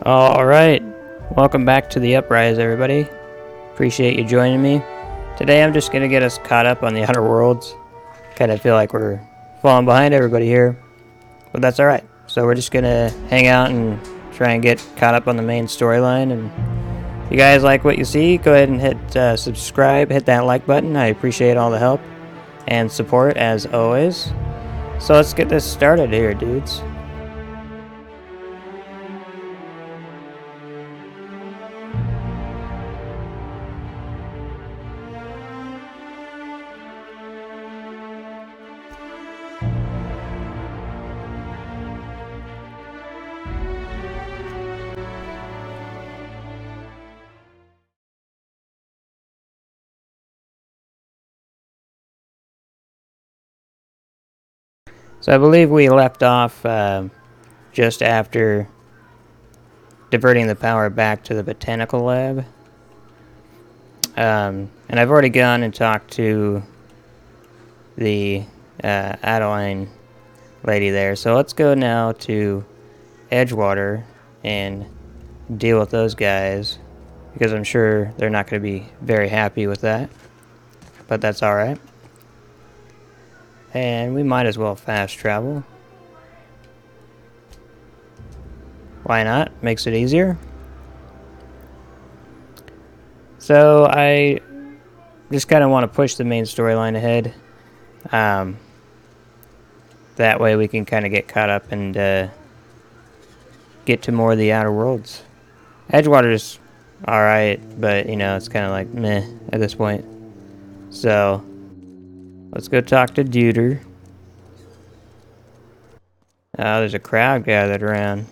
Alright, welcome back to the Uprise, everybody. Appreciate you joining me. Today I'm just going to get us caught up on the Outer Worlds. Kind of feel like we're falling behind everybody here, but that's alright. So we're just going to hang out and try and get caught up on the main storyline. And if you guys like what you see, go ahead and hit subscribe, hit that like button. I appreciate all the help and support as always. So let's get this started here, dudes. So I believe we left off just after diverting the power back to the botanical lab. And I've already gone and talked to the Adeline lady there. So let's go now to Edgewater and deal with those guys, because I'm sure they're not going to be very happy with that. But that's alright. And we might as well fast travel. Why not? Makes it easier. So I just kind of want to push the main storyline ahead. That way we can kind of get caught up and get to more of the Outer Worlds. Edgewater's alright, but you know, it's kind of like meh at this point. So let's go talk to Deuter. Oh, there's a crowd gathered around.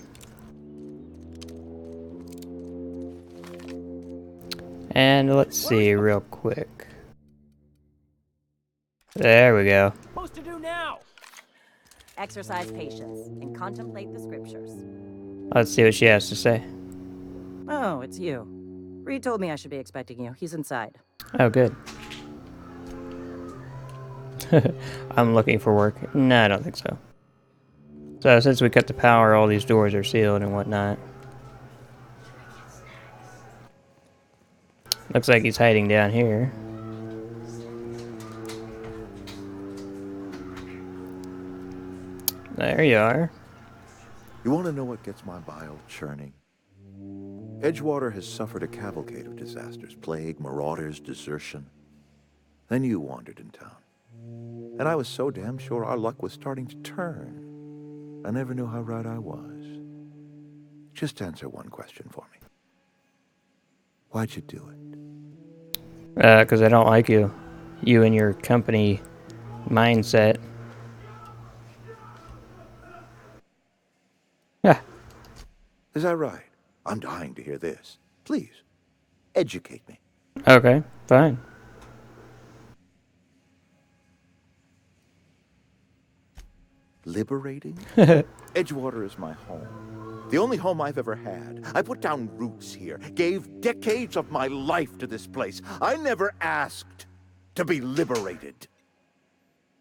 And let's see real quick. There we go. Supposed to do now. Exercise patience and contemplate the scriptures. Let's see what she has to say. Oh, it's you. Reed told me I should be expecting you. He's inside. Oh, good. I'm looking for work. No, I don't think so. So since we cut the power, all these doors are sealed and whatnot. Looks like he's hiding down here. There you are. You want to know what gets my bile churning? Edgewater has suffered a cavalcade of disasters, plague, marauders, desertion. Then you wandered in town. And I was so damn sure our luck was starting to turn. I never knew how right I was. Just answer one question for me. Why'd you do it? Because I don't like you. You and your company mindset. Yeah. Is that right? I'm dying to hear this. Please, educate me. Okay, fine. Liberating? Edgewater is my home. The only home I've ever had. I put down roots here, gave decades of my life to this place. I never asked to be liberated.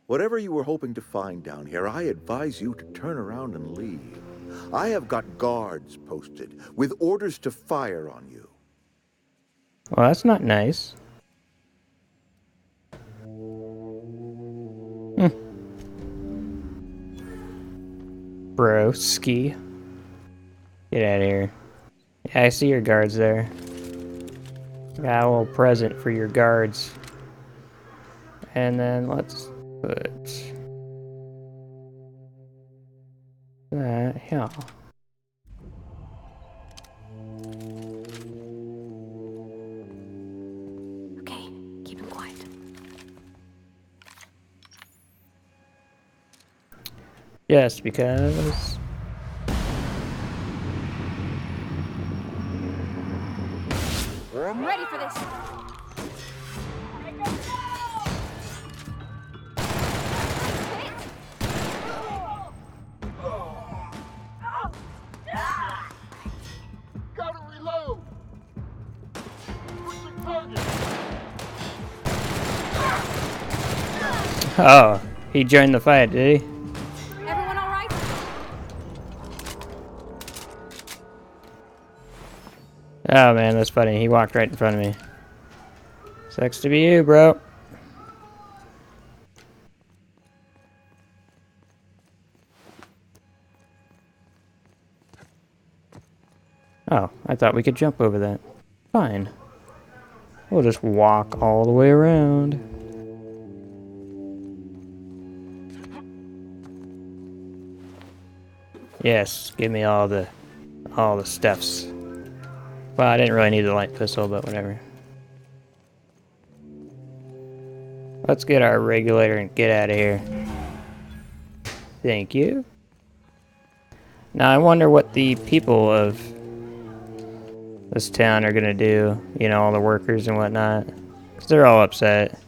Whatever you were hoping to find down here, I advise you to turn around and leave. I have got guards posted with orders to fire on you. Well, that's not nice. Broski. Get out of here. Yeah, I see your guards there. Got a little present for your guards. And then let's put that here. Okay, keep him quiet. Just because. I'm ready for this. Gotta reload. What's your target? Oh, he joined the fight, did he? Everyone all right? Oh man, that's funny. He walked right in front of me. Sucks to be you, bro. Oh, I thought we could jump over that. Fine. We'll just walk all the way around. Yes, give me all the stuffs. Well, I didn't really need the light pistol, but whatever. Let's get our regulator and get out of here. Thank you. Now I wonder what the people of this town are gonna do. You know, all the workers and whatnot. 'Cause they're all upset.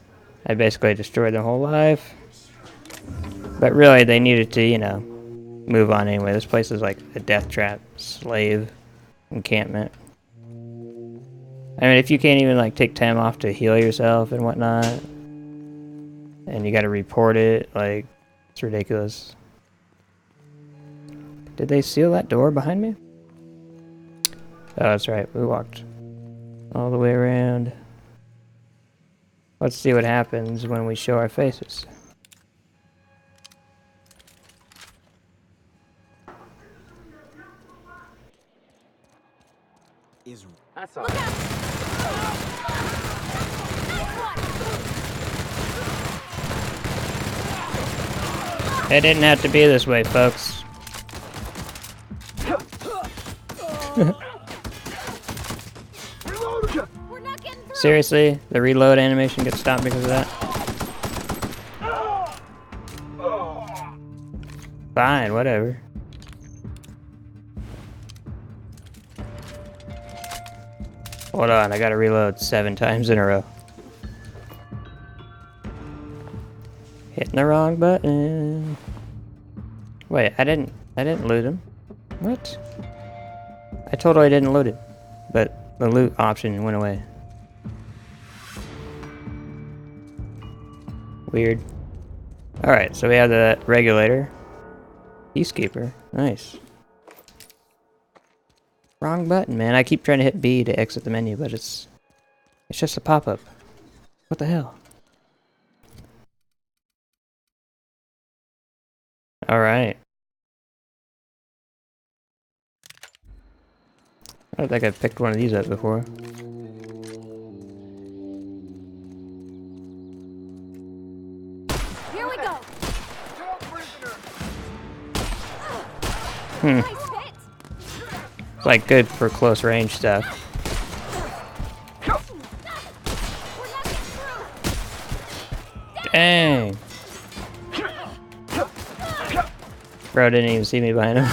I basically destroyed their whole life. But really, they needed to, you know, move on anyway. This place is like a death trap, slave encampment. I mean, if you can't even like take time off to heal yourself and whatnot, and you gotta report it, like, it's ridiculous. Did they seal that door behind me? Oh, that's right. We walked all the way around. Let's see what happens when we show our faces. That's all. It didn't have to be this way, folks. Seriously? The reload animation gets stopped because of that? Fine, whatever. Hold on, I gotta reload 7 times in a row. Hitting the wrong button. Wait, I didn't loot him. What? I totally didn't loot it, but the loot option went away. Weird. Alright, so we have the regulator. Peacekeeper. Nice. Wrong button, man. I keep trying to hit B to exit the menu, but it's just a pop-up. What the hell? Alright. I don't think I've picked one of these up before. Here we go. Hmm. Nice hit. It's like good for close range stuff. We're knocking through. Dang! Bro didn't even see me behind him.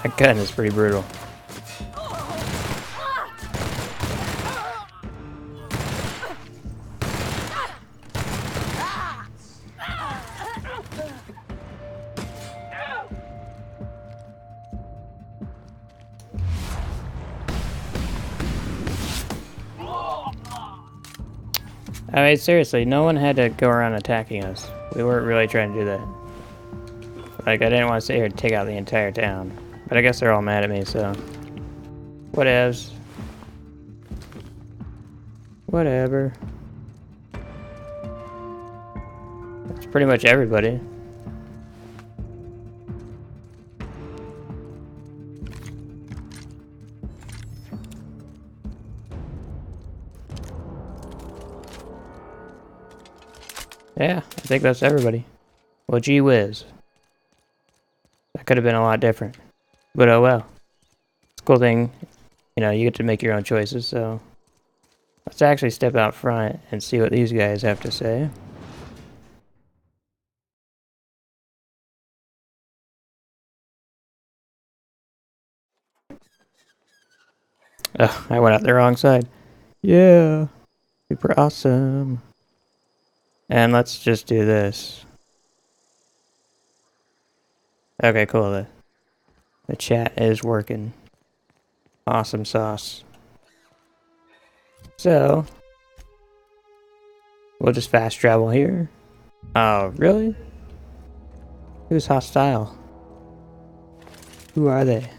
That gun is pretty brutal. I mean, seriously, no one had to go around attacking us. We weren't really trying to do that. Like, I didn't want to sit here and take out the entire town. But I guess they're all mad at me, so... Whatevs. Whatever. That's pretty much everybody. Yeah, I think that's everybody. Well, gee whiz. That could have been a lot different. But oh well. It's a cool thing. You know, you get to make your own choices, so... Let's actually step out front and see what these guys have to say. Oh, I went out the wrong side. Yeah. Super awesome. And let's just do this. Okay, cool. The chat is working. Awesome sauce. So, We'll just fast travel here. Oh, really? Who's hostile? Who are they?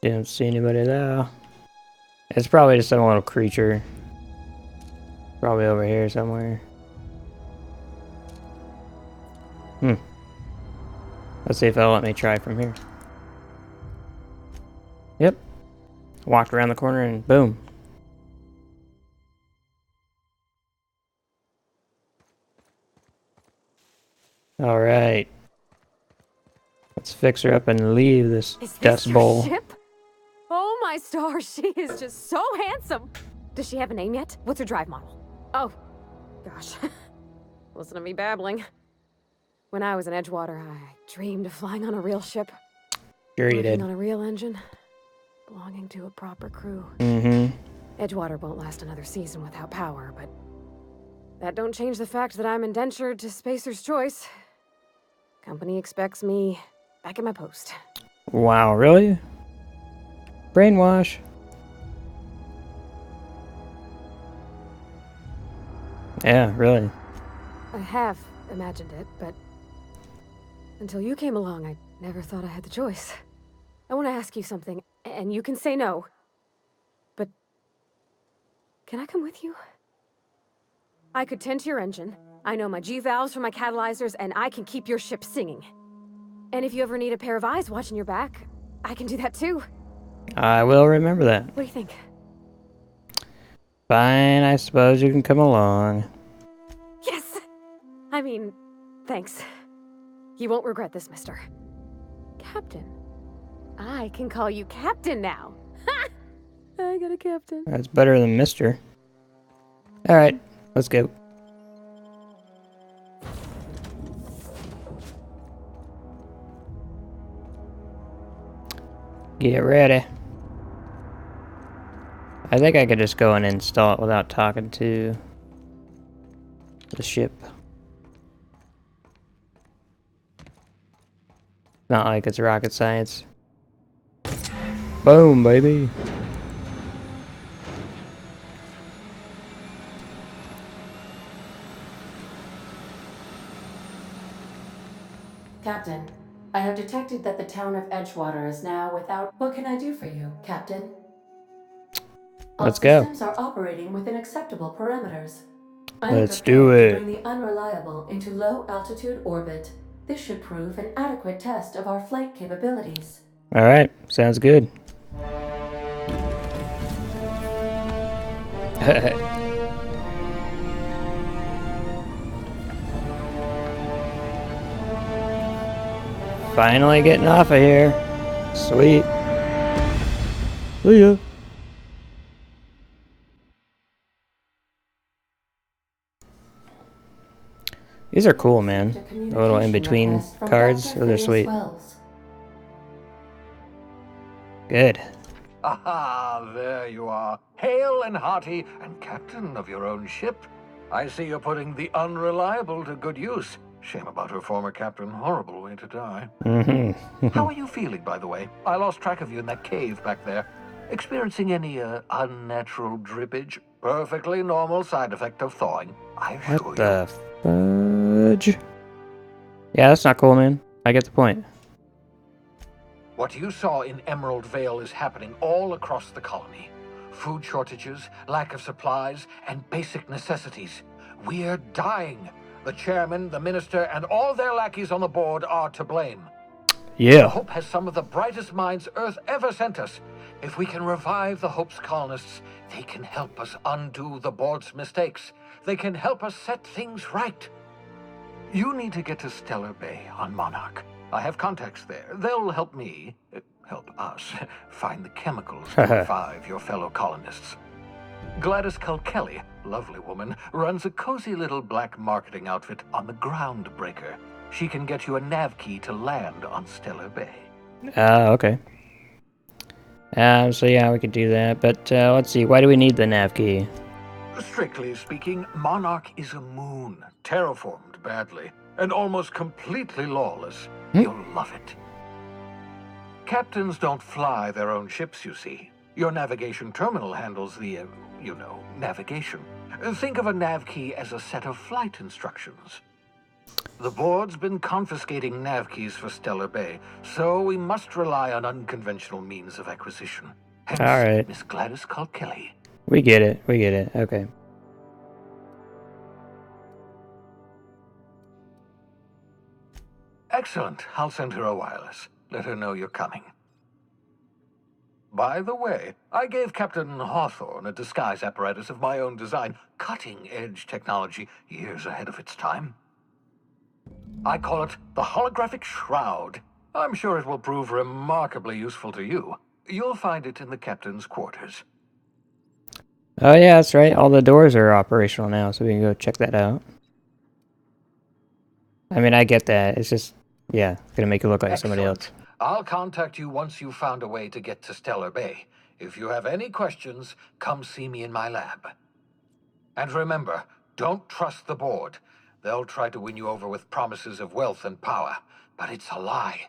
Didn't see anybody there. It's probably just some little creature. Probably over here somewhere. Let's see if it'll let me try from here. Yep. Walked around the corner and boom. Alright. Let's fix her up and leave this Is this dust your bowl. ship? Oh my stars, she is just so handsome. Does she have a name yet? What's her drive model? Oh, gosh. Listen to me babbling. When I was in Edgewater, I dreamed of flying on a real ship. Sure you Working did. on a real engine. Belonging to a proper crew. Mm-hmm. Edgewater won't last another season without power, but that don't change the fact that I'm indentured to Spacer's Choice. Company expects me back at my post. Wow, really? Brainwash. Yeah, really. I have imagined it, but until you came along, I never thought I had the choice. I want to ask you something, and you can say no. But can I come with you? I could tend to your engine. I know my G-valves for my catalyzers, and I can keep your ship singing. And if you ever need a pair of eyes watching your back, I can do that too. I will remember that. What do you think? Fine, I suppose you can come along. Yes! I mean, thanks. You won't regret this, mister. Captain. I can call you Captain now. Ha! I got a captain. That's better than Mister. Alright, let's go. Get ready. I think I could just go and install it without talking to the ship. Not like it's rocket science. Boom, baby. Captain, I have detected that the town of Edgewater is now without... What can I do for you, Captain? Let's go. All systems are operating within acceptable parameters. Let's do it. To bring the unreliable into low-altitude orbit. This should prove an adequate test of our flight capabilities. Alright, sounds good. Finally getting off of here. Sweet. See ya. These are cool, man. The little in-between cards. Those are sweet. Good. Aha, there you are. Hale and hearty, and captain of your own ship. I see you're putting the unreliable to good use. Shame about her former captain. Horrible way to die. Mm-hmm. How are you feeling, by the way? I lost track of you in that cave back there. Experiencing any, unnatural drippage? Perfectly normal side effect of thawing, I assure you. What the fudge? Yeah, that's not cool, man. I get the point. What you saw in Emerald Vale is happening all across the colony. Food shortages, lack of supplies, and basic necessities. We're dying. The chairman, the minister, and all their lackeys on the board are to blame. Yeah. Hope has some of the brightest minds Earth ever sent us. If we can revive the Hope's colonists, they can help us undo the board's mistakes. They can help us set things right. You need to get to Stellar Bay on Monarch. I have contacts there. They'll help me, help us, find the chemicals to revive your fellow colonists. Gladys Kelly, lovely woman, runs a cozy little black marketing outfit on the Groundbreaker. She can get you a nav key to land on Stellar Bay. Okay. So yeah, we could do that. But let's see. Why do we need the nav key? Strictly speaking, Monarch is a moon, terraformed badly, and almost completely lawless. You'll love it. Captains don't fly their own ships, you see. Your navigation terminal handles the, navigation. Think of a nav key as a set of flight instructions. The board's been confiscating nav keys for Stellar Bay, so we must rely on unconventional means of acquisition. Hence, Alright. Miss Gladys called Kelly. We get it. We get it. Okay. Excellent. I'll send her a wireless. Let her know you're coming. By the way, I gave Captain Hawthorne a disguise apparatus of my own design, cutting-edge technology, years ahead of its time. I call it the Holographic Shroud. I'm sure it will prove remarkably useful to you. You'll find it in the captain's quarters. Oh yeah, that's right. All the doors are operational now, so we can go check that out. I mean, I get that. It's just, yeah, it's gonna make you look like somebody else. I'll contact you once you've found a way to get to Stellar Bay. If you have any questions, come see me in my lab. And remember, don't trust the board. They'll try to win you over with promises of wealth and power, but it's a lie.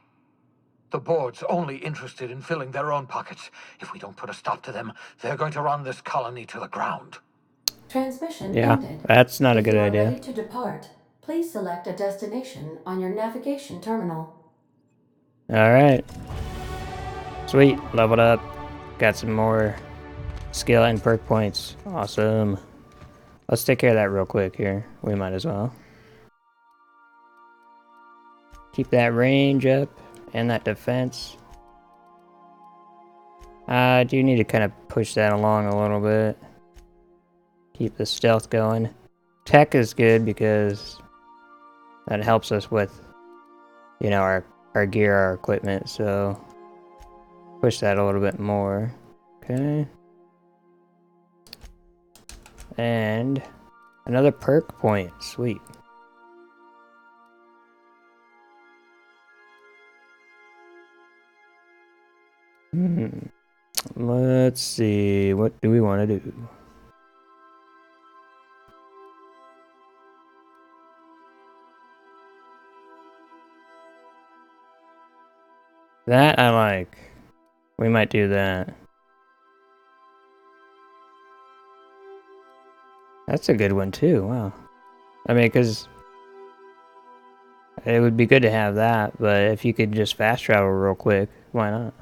The board's only interested in filling their own pockets. If we don't put a stop to them, they're going to run this colony to the ground. Transmission Yeah, ended. that's not a If good you are idea. ready to depart, please select a destination on your navigation terminal. Alright. Sweet. Leveled up. Got some more skill and perk points. Awesome. Let's take care of that real quick here. We might as well. Keep that range up and that defense. I do need to kind of push that along a little bit. Keep the stealth going. Tech is good because that helps us with, you know, our gear, our equipment, so push that a little bit more. Okay. And another perk point. Sweet. Let's see. What do we want to do? That I like. We might do that. That's a good one too. Wow. I mean, because it would be good to have that, but if you could just fast travel real quick, why not?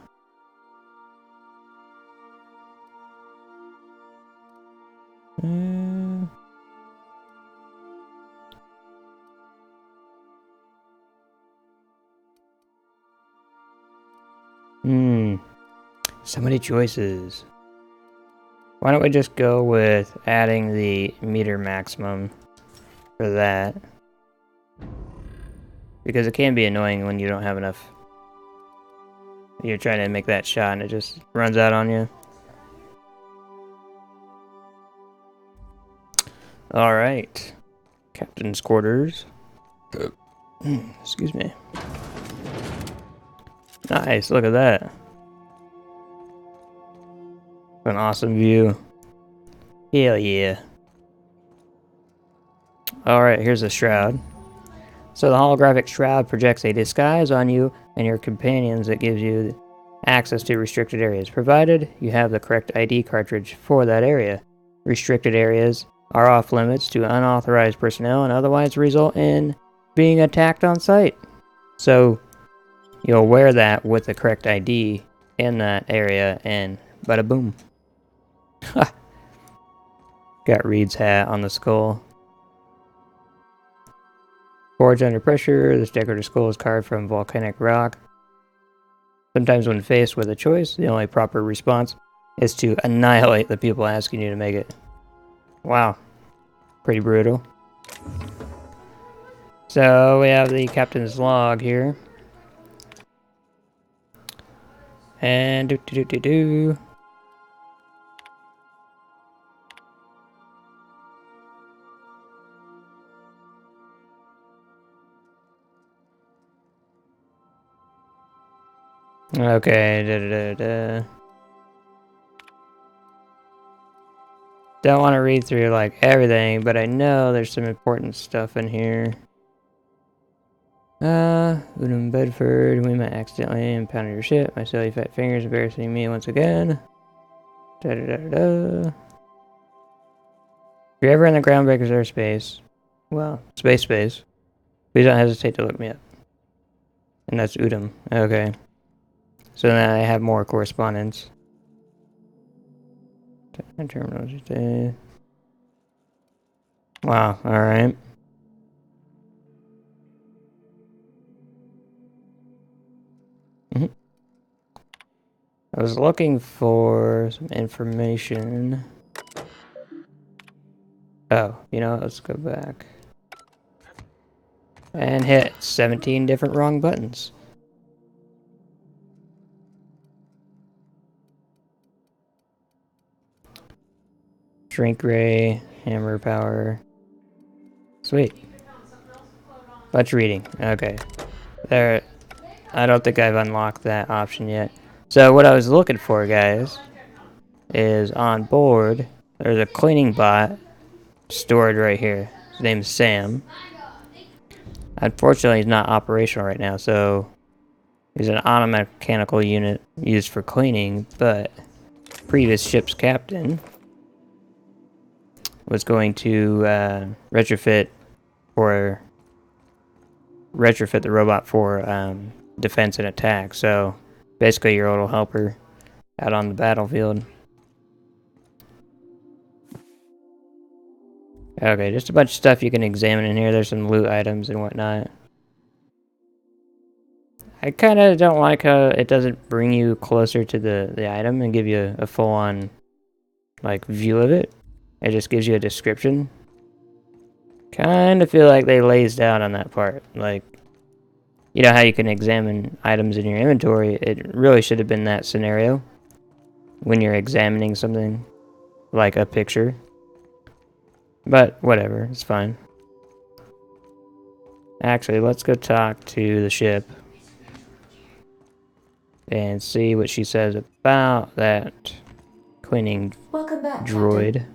So many choices. Why don't we just go with adding the meter maximum for that? Because it can be annoying when you don't have enough. You're trying to make that shot and it just runs out on you. Alright. Captain's quarters. Excuse me. Nice, look at that. An awesome view. Hell yeah. Alright, here's the shroud. So the holographic shroud projects a disguise on you and your companions that gives you access to restricted areas, provided you have the correct ID cartridge for that area. Restricted areas are off limits to unauthorized personnel and otherwise result in being attacked on sight. So you'll wear that with the correct ID in that area and bada boom. Got Reed's hat on the skull. Forged under pressure, this decorative skull is carved from volcanic rock. Sometimes when faced with a choice, the only proper response is to annihilate the people asking you to make it. Wow. Pretty brutal. So we have the captain's log here. And do. Okay, Don't want to read through like everything, but I know there's some important stuff in here. Udom Bedford, we might accidentally impounded your ship. My silly fat fingers embarrassing me once again. Da da da da da. If you're ever in the Groundbreaker's airspace, well, space, please don't hesitate to look me up. And that's Udom. Okay. So now I have more correspondence. Wow, alright. I was looking for some information. Oh, you know, let's go back. And hit 17 different wrong buttons. Shrink ray, hammer power. Sweet. Much reading. Okay. There. I don't think I've unlocked that option yet. So what I was looking for, guys, is on board. There's a cleaning bot stored right here. His name's Sam. Unfortunately, he's not operational right now, so he's an automechanical unit used for cleaning, but previous ship's captain was going to retrofit the robot for defense and attack. So basically your little helper out on the battlefield. Okay, just a bunch of stuff you can examine in here. There's some loot items and whatnot. I kind of don't like how it doesn't bring you closer to the item and give you a full-on like view of it. It just gives you a description. Kind of feel like they lazed out on that part. Like, you know how you can examine items in your inventory? It really should have been that scenario when you're examining something like a picture. But whatever, it's fine. Actually, let's go talk to the ship and see what she says about that cleaning Welcome back, droid. Captain.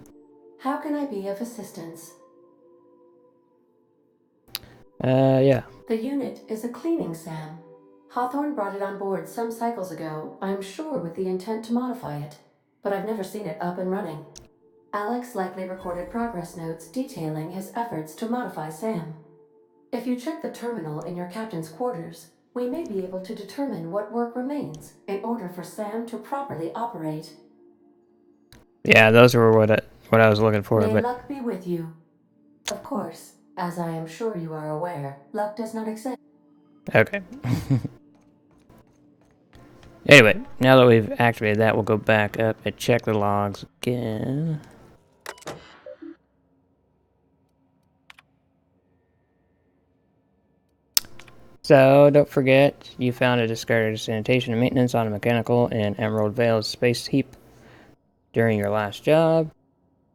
How can I be of assistance? Yeah. The unit is a cleaning SAM. Hawthorne brought it on board some cycles ago, I'm sure with the intent to modify it, but I've never seen it up and running. Alex likely recorded progress notes detailing his efforts to modify SAM. If you check the terminal in your captain's quarters, we may be able to determine what work remains in order for SAM to properly operate. Yeah, those were what I was looking for, May but luck be with you. Of course, as I am sure you are aware, luck does not exist. okay. Anyway, now that we've activated that, we'll go back up and check the logs again. So, don't forget, you found a discarded sanitation and maintenance on a mechanical in Emerald Vale's space heap during your last job.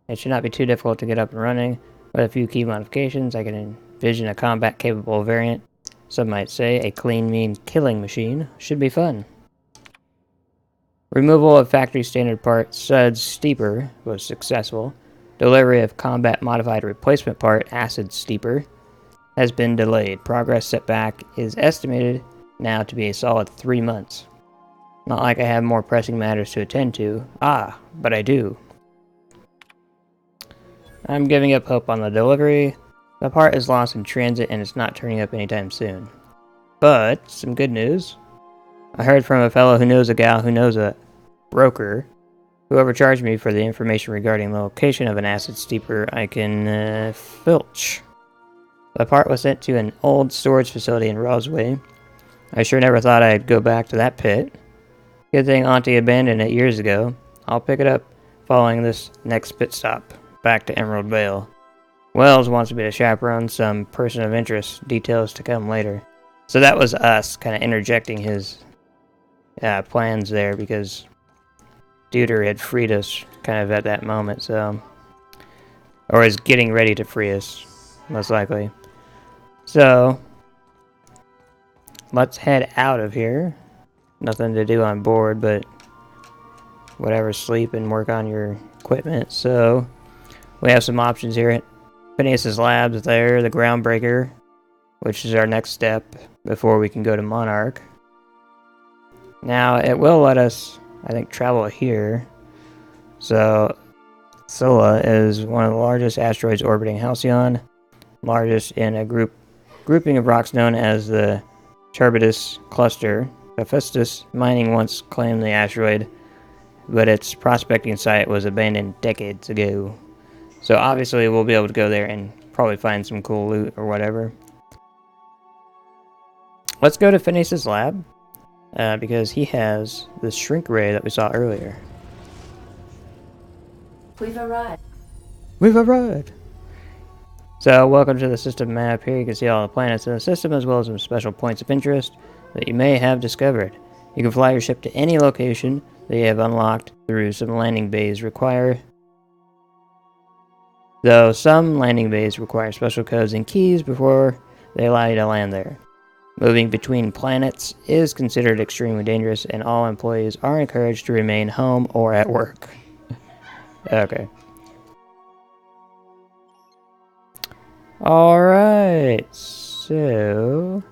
It should not be too difficult to get up and running. With a few key modifications, I can envision a combat-capable variant. Some might say a clean, mean killing machine. Should be fun. Removal of factory standard part Suds Steeper was successful. Delivery of combat-modified replacement part Acid Steeper has been delayed. Progress setback is estimated now to be a solid 3 months. Not like I have more pressing matters to attend to. Ah, but I do. I'm giving up hope on the delivery. The part is lost in transit and it's not turning up anytime soon. But, some good news. I heard from a fellow who knows a gal who knows a broker who overcharged me for the information regarding the location of an acid steeper I can filch. The part was sent to an old storage facility in Rosway. I sure never thought I'd go back to that pit. Good thing Auntie abandoned it years ago. I'll pick it up following this next pit stop, back to Emerald Vale. Wells wants me to chaperone some person of interest, details to come later. So that was us kind of interjecting his plans there because Deuter had freed us kind of at that moment, so... Or is getting ready to free us, most likely. So, let's head out of here. Nothing to do on board, but whatever, sleep and work on your equipment. So, we have some options here. Phineas's Labs there, the Groundbreaker, which is our next step before we can go to Monarch. Now, it will let us, I think, travel here. So, Sola is one of the largest asteroids orbiting Halcyon, largest in a grouping of rocks known as the Turbidus Cluster. Hephaestus Mining once claimed the asteroid, but its prospecting site was abandoned decades ago. So obviously we'll be able to go there and probably find some cool loot or whatever. Let's go to Phineas's lab, because he has the shrink ray that we saw earlier. We've arrived. We've arrived! So welcome to the system map. Here you can see all the planets in the system as well as some special points of interest that you may have discovered. You can fly your ship to any location that you have unlocked through some landing bays require. Though some landing bays require special codes and keys before they allow you to land there. Moving between planets is considered extremely dangerous and all employees are encouraged to remain home or at work. Okay. Alright, so...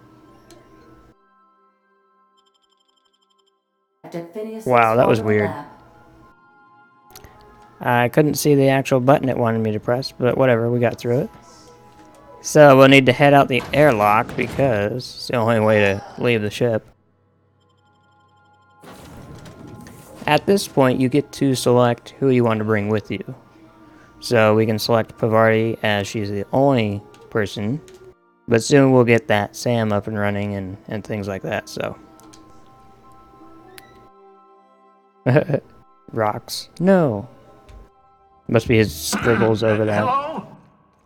Wow, that was weird. I couldn't see the actual button it wanted me to press, but whatever, we got through it. So we'll need to head out the airlock because it's the only way to leave the ship. At this point, you get to select who you want to bring with you. So we can select Pavarti as she's the only person, but soon we'll get that Sam up and running and things like that, so. Rocks. No. Must be his scribbles over that. Hello?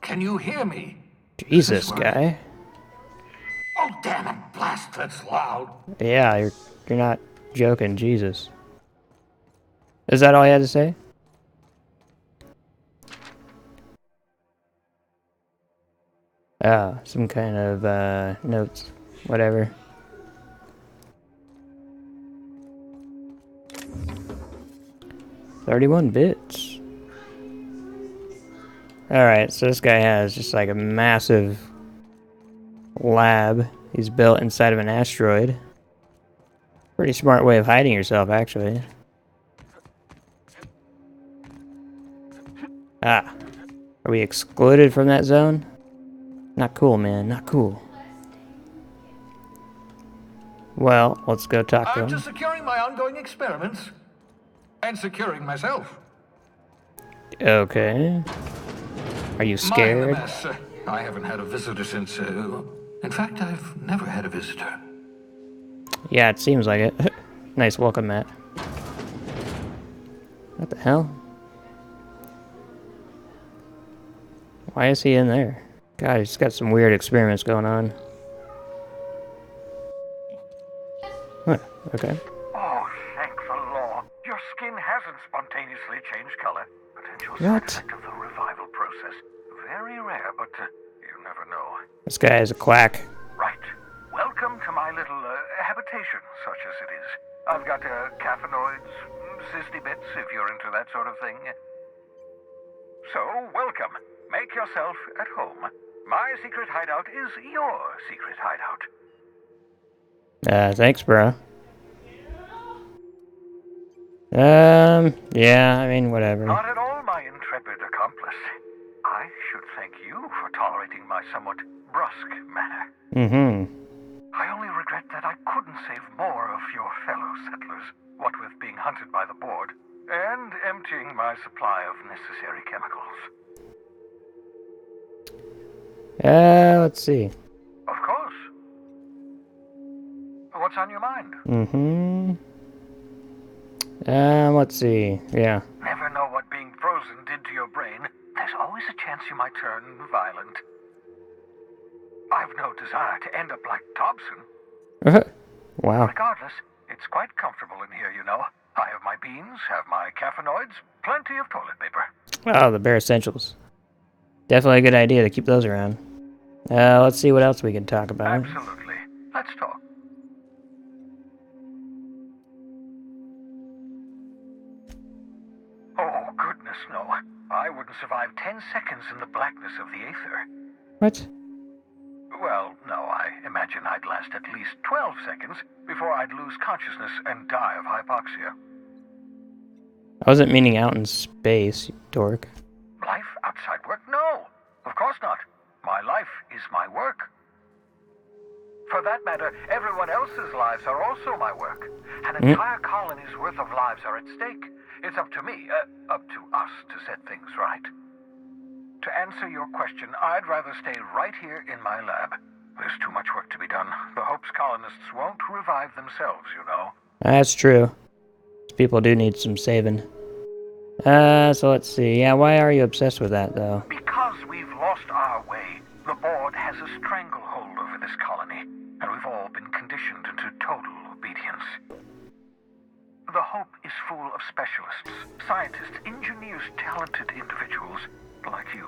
Can you hear me? Jesus, guy. Oh, damn it, blast, that's loud. Yeah, you're not joking, Jesus. Is that all you had to say? Ah, some kind of, notes. Whatever. $31 bits. Alright, so this guy has just like a massive lab he's built inside of an asteroid. Pretty smart way of hiding yourself, actually. Ah. Are we excluded from that zone? Not cool, man. Not cool. Well, let's go talk to I'm him. just securing my ongoing experiments. And securing myself. Okay. Are you scared? My mess. I haven't had a visitor since, in fact, I've never had a visitor. Yeah, it seems like it. Nice welcome mat. What the hell? Why is he in there? God, he's got some weird experiments going on. Huh, okay. Oh, thank the Lord. Your skin hasn't spontaneously changed color. Potential What? side effect of the revival process. Very rare, but you never know. This guy is a quack. Right. Welcome to my little habitation, such as it is. I've got caffeinoids, cysty bits, if you're into that sort of thing. So, welcome. Make yourself at home. My secret hideout is your secret hideout. Thanks, bro. Yeah, I mean, whatever. Not at all, my intrepid accomplice. I should thank you for tolerating my somewhat brusque manner. Mm-hmm. I only regret that I couldn't save more of your fellow settlers, what with being hunted by the board, and emptying my supply of necessary chemicals. Let's see. Of course. What's on your mind? Mm-hmm. Let's see. Yeah. Never know what being frozen did to your brain. There's always a chance you might turn violent. I've no desire to end up like Dobson. Wow. Regardless, it's quite comfortable in here, you know. I have my beans, have my caffeinoids, plenty of toilet paper. Oh, the bare essentials. Definitely a good idea to keep those around. Let's see what else we can talk about. Absolutely. Let's talk. Oh, goodness goodness, no. I wouldn't survive 10 seconds in the blackness of the aether. What? Well, no, I imagine I'd last at least 12 seconds before I'd lose consciousness and die of hypoxia. I wasn't meaning out in space, you dork. Life outside work? No, of course not. My life is my work. For that matter, everyone else's lives are also my work. An entire colony's worth of lives are at stake. It's up to me, up to us to set things right. To answer your question, I'd rather stay right here in my lab. There's too much work to be done. The Hope's colonists won't revive themselves, you know. That's true. People do need some saving. So let's see. Yeah, why are you obsessed with that, though? Because we've lost our way. The board has a stranglehold over this colony, and we've all been conditioned into total obedience. The Hope is full of specialists, scientists, engineers, talented individuals like you.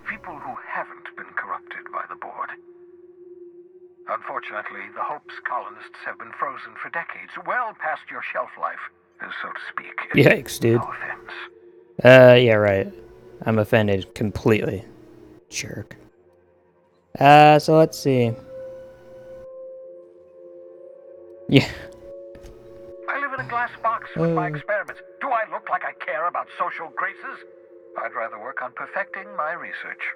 People who haven't been corrupted by the board. Unfortunately, the Hope's colonists have been frozen for decades, well past your shelf life, so to speak. Yikes, dude. No offense. Yeah, right. I'm offended completely. Jerk. So let's see. Yeah. I live in a glass box with my experiments. Do I look like I care about social graces? I'd rather work on perfecting my research.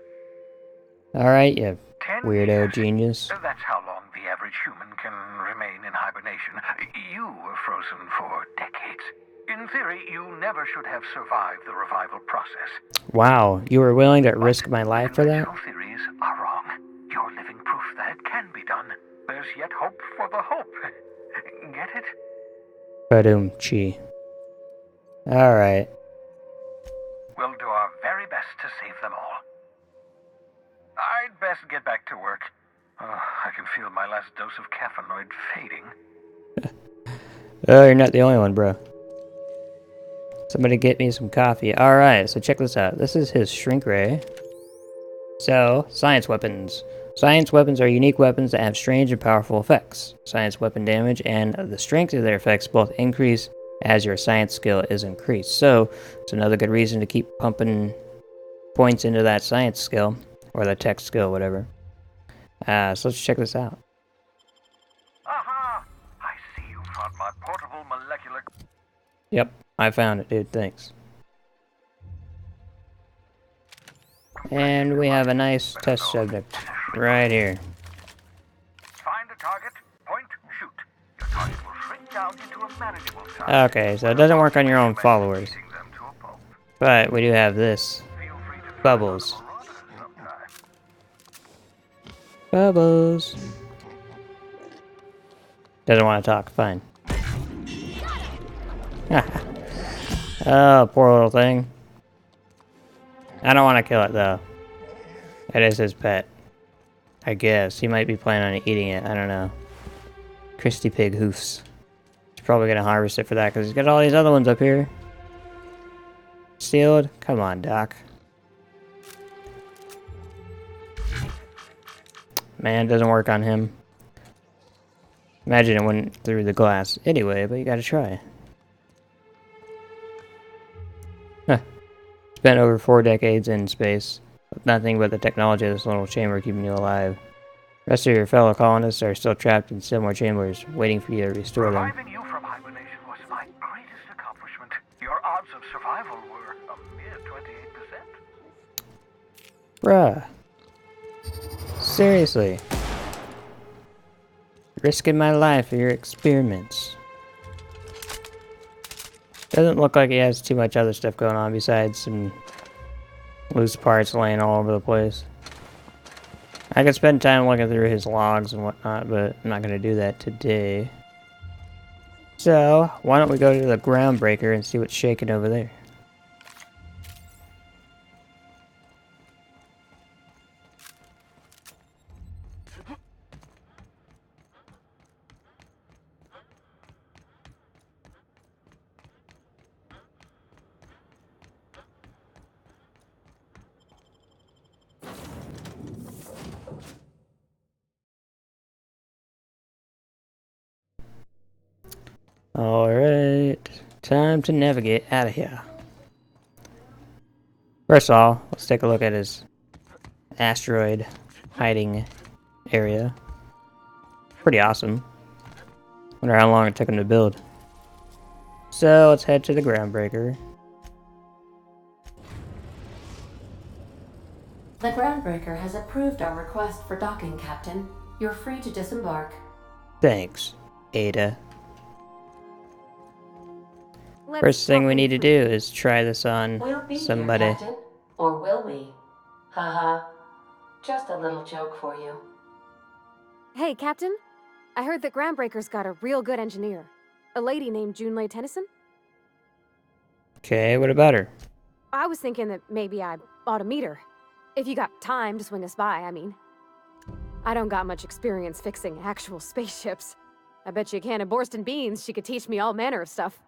Alright, you 10 weirdo years. genius. That's how long the average human can remain in hibernation. You were frozen for decades. In theory, you never should have survived the revival process. Wow, you were willing to risk my life for that? Conventional theories are wrong. You're living proof that it can be done. There's yet hope for the hope. Get it? Badum-chi. Alright. We'll do our very best to save them all. I'd best get back to work. I can feel my last dose of caffeinoid fading. Oh, you're not the only one, bro. Somebody get me some coffee. Alright, so check this out. This is his shrink ray. So, science weapons. Science weapons are unique weapons that have strange and powerful effects. Science weapon damage and the strength of their effects both increase as your science skill is increased. So, it's another good reason to keep pumping points into that science skill. Or the tech skill, whatever. So let's check this out. Aha! I see you found my portable molecular... Yep, I found it, dude. Thanks. And we have a nice test subject right here. Find a target, point, shoot. Your target will shrink down into a manageable size. Okay, so it doesn't work on your own followers. But we do have this. Bubbles. Bubbles. Doesn't want to talk. Fine. Oh, poor little thing. I don't want to kill it, though. It is his pet. I guess. He might be planning on eating it. I don't know. Christy Pig Hoofs. He's probably going to harvest it for that, because he's got all these other ones up here. Sealed? Come on, Doc. Man, it doesn't work on him. Imagine it went through the glass anyway, but you gotta try. Huh. Spent over 4 decades in space, with nothing but the technology of this little chamber keeping you alive. The rest of your fellow colonists are still trapped in similar chambers, waiting for you to restore them. Reviving you from hibernation was my greatest accomplishment. Your odds of survival were a mere 28%. Bruh. Seriously. Risking my life for your experiments. Doesn't look like he has too much other stuff going on besides some loose parts laying all over the place. I could spend time looking through his logs and whatnot, but I'm not going to do that today. So, why don't we go to the groundbreaker and see what's shaking over there? Alright, time to navigate out of here. First of all, let's take a look at his asteroid hiding area. Pretty awesome. Wonder how long it took him to build. So let's head to the groundbreaker. The groundbreaker has approved our request for docking, Captain. You're free to disembark. Thanks, Ada. Let's First thing talk we things need to through. do is try this on We'll be somebody. here, Captain. Or will we? Haha. Just a little joke for you. Hey, Captain. I heard that Groundbreaker's got a real good engineer. A lady named Junlei Tennyson. Okay, what about her? I was thinking that maybe I ought to meet her. If you got time to swing us by, I mean. I don't got much experience fixing actual spaceships. I bet you a can of Borston beans she could teach me all manner of stuff.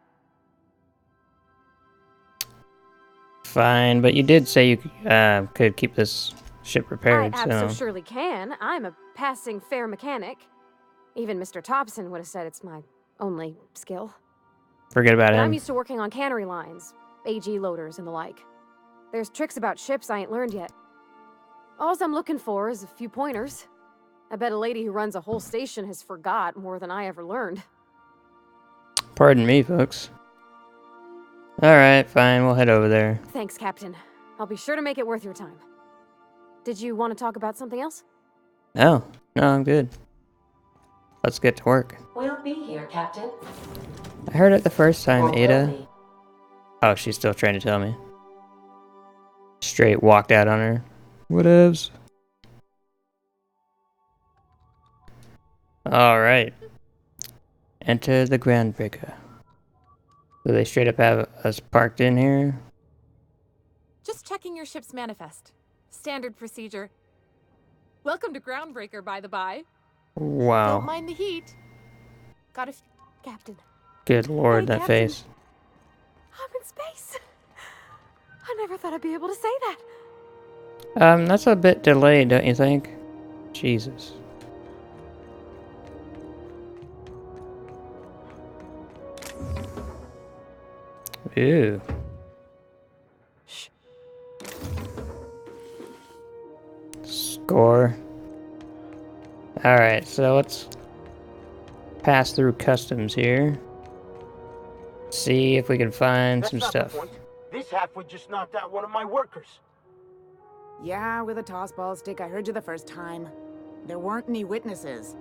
Fine, but you did say you could keep this ship I repaired, so... absolutely can. I'm a passing fair mechanic. Even Mr. Thompson would have said it's my only skill. Forget about But I'm him. used to working on cannery lines, AG loaders, and the like. There's tricks about ships I ain't learned yet. All I'm looking for is a few pointers. I bet a lady who runs a whole station has forgot more than I ever learned. Pardon me, folks. Alright, fine, we'll head over there. Thanks, Captain. I'll be sure to make it worth your time. Did you want to talk about something else? Oh, no, I'm good. Let's get to work. We'll be here, Captain. I heard it the first time, Or will Ada. we? Oh, she's still trying to tell me. Straight walked out on her. Whatevs. Alright. Enter the groundbreaker. So they straight up have us parked in here? Just checking your ship's manifest. Standard procedure. Welcome to Groundbreaker, by the by. Don't Wow. mind the heat. Got a Captain, Good lord, Hey, that Captain. face. I'm in space. I never thought I'd be able to say that. That's a bit delayed, don't you think? Jesus. Ew. Shh. Score. Alright, so let's pass through customs here. See if we can find some That's not the stuff. point. This halfwit just knocked out one of my workers. Yeah, with a tossball stick, I heard you the first time. There weren't any witnesses.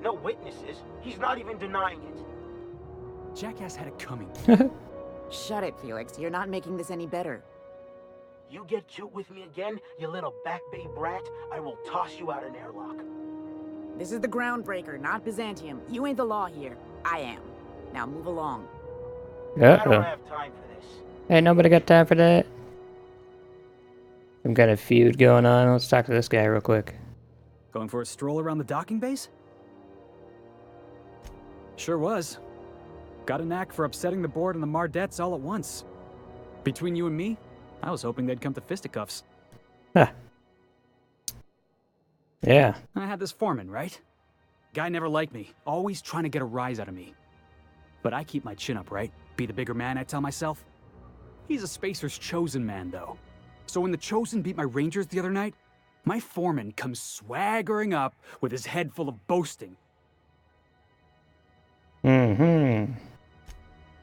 No witnesses. He's not even denying it. Jackass had it coming. Shut it, Felix. You're not making this any better. You get cute with me again, you little back bay brat, I will toss you out an airlock. This is the Groundbreaker, not Byzantium. You ain't the law here. I am. Now move along. I don't Uh-oh. have time for this. Hey, nobody got time for that? Some kind of feud going on. Let's talk to this guy real quick. Going for a stroll around the docking base? Sure was. Got a knack for upsetting the board and the Mardettes all at once. Between you and me, I was hoping they'd come to fisticuffs. Huh. Yeah. I had this foreman, right? Guy never liked me, always trying to get a rise out of me. But I keep my chin up, right? Be the bigger man, I tell myself. He's a Spacer's chosen man, though. So when the Chosen beat my Rangers the other night, my foreman comes swaggering up with his head full of boasting. Mm-hmm.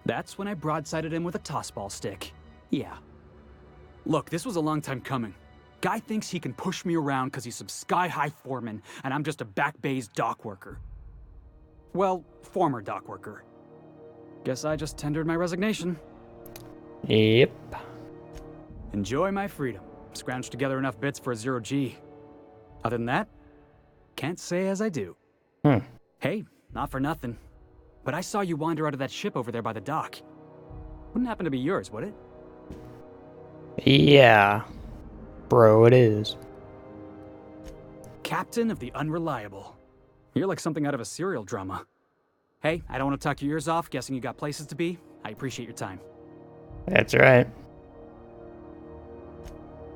That's when I broadsided him with a tossball stick. Yeah. Look, this was a long time coming. Guy thinks he can push me around because he's some sky-high foreman, and I'm just a back bay's dock worker. Well, former dock worker. Guess I just tendered my resignation. Yep. Enjoy my freedom. Scrounged together enough bits for a 0G. Other than that, can't say as I do. Hey, not for nothing. But I saw you wander out of that ship over there by the dock. Wouldn't happen to be yours, would it? Yeah. Bro, it is. Captain of the Unreliable. You're like something out of a serial drama. Hey, I don't want to talk your ears off, guessing you got places to be. I appreciate your time. That's right.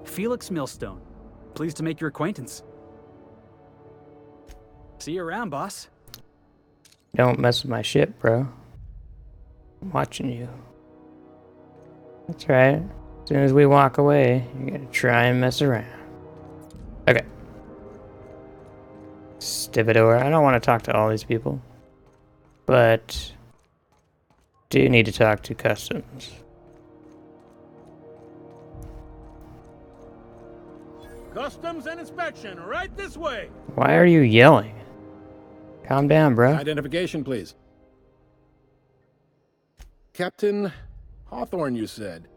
Felix Millstone. Pleased to make your acquaintance. See you around, boss. Don't mess with my ship, bro. I'm watching you. That's right. As soon as we walk away, you're gonna try and mess around. Okay. Stevedore. I don't want to talk to all these people. But do need to talk to customs. Customs and inspection, right this way. Why are you yelling? Calm down, bro. Identification, please. Captain Hawthorne, you said.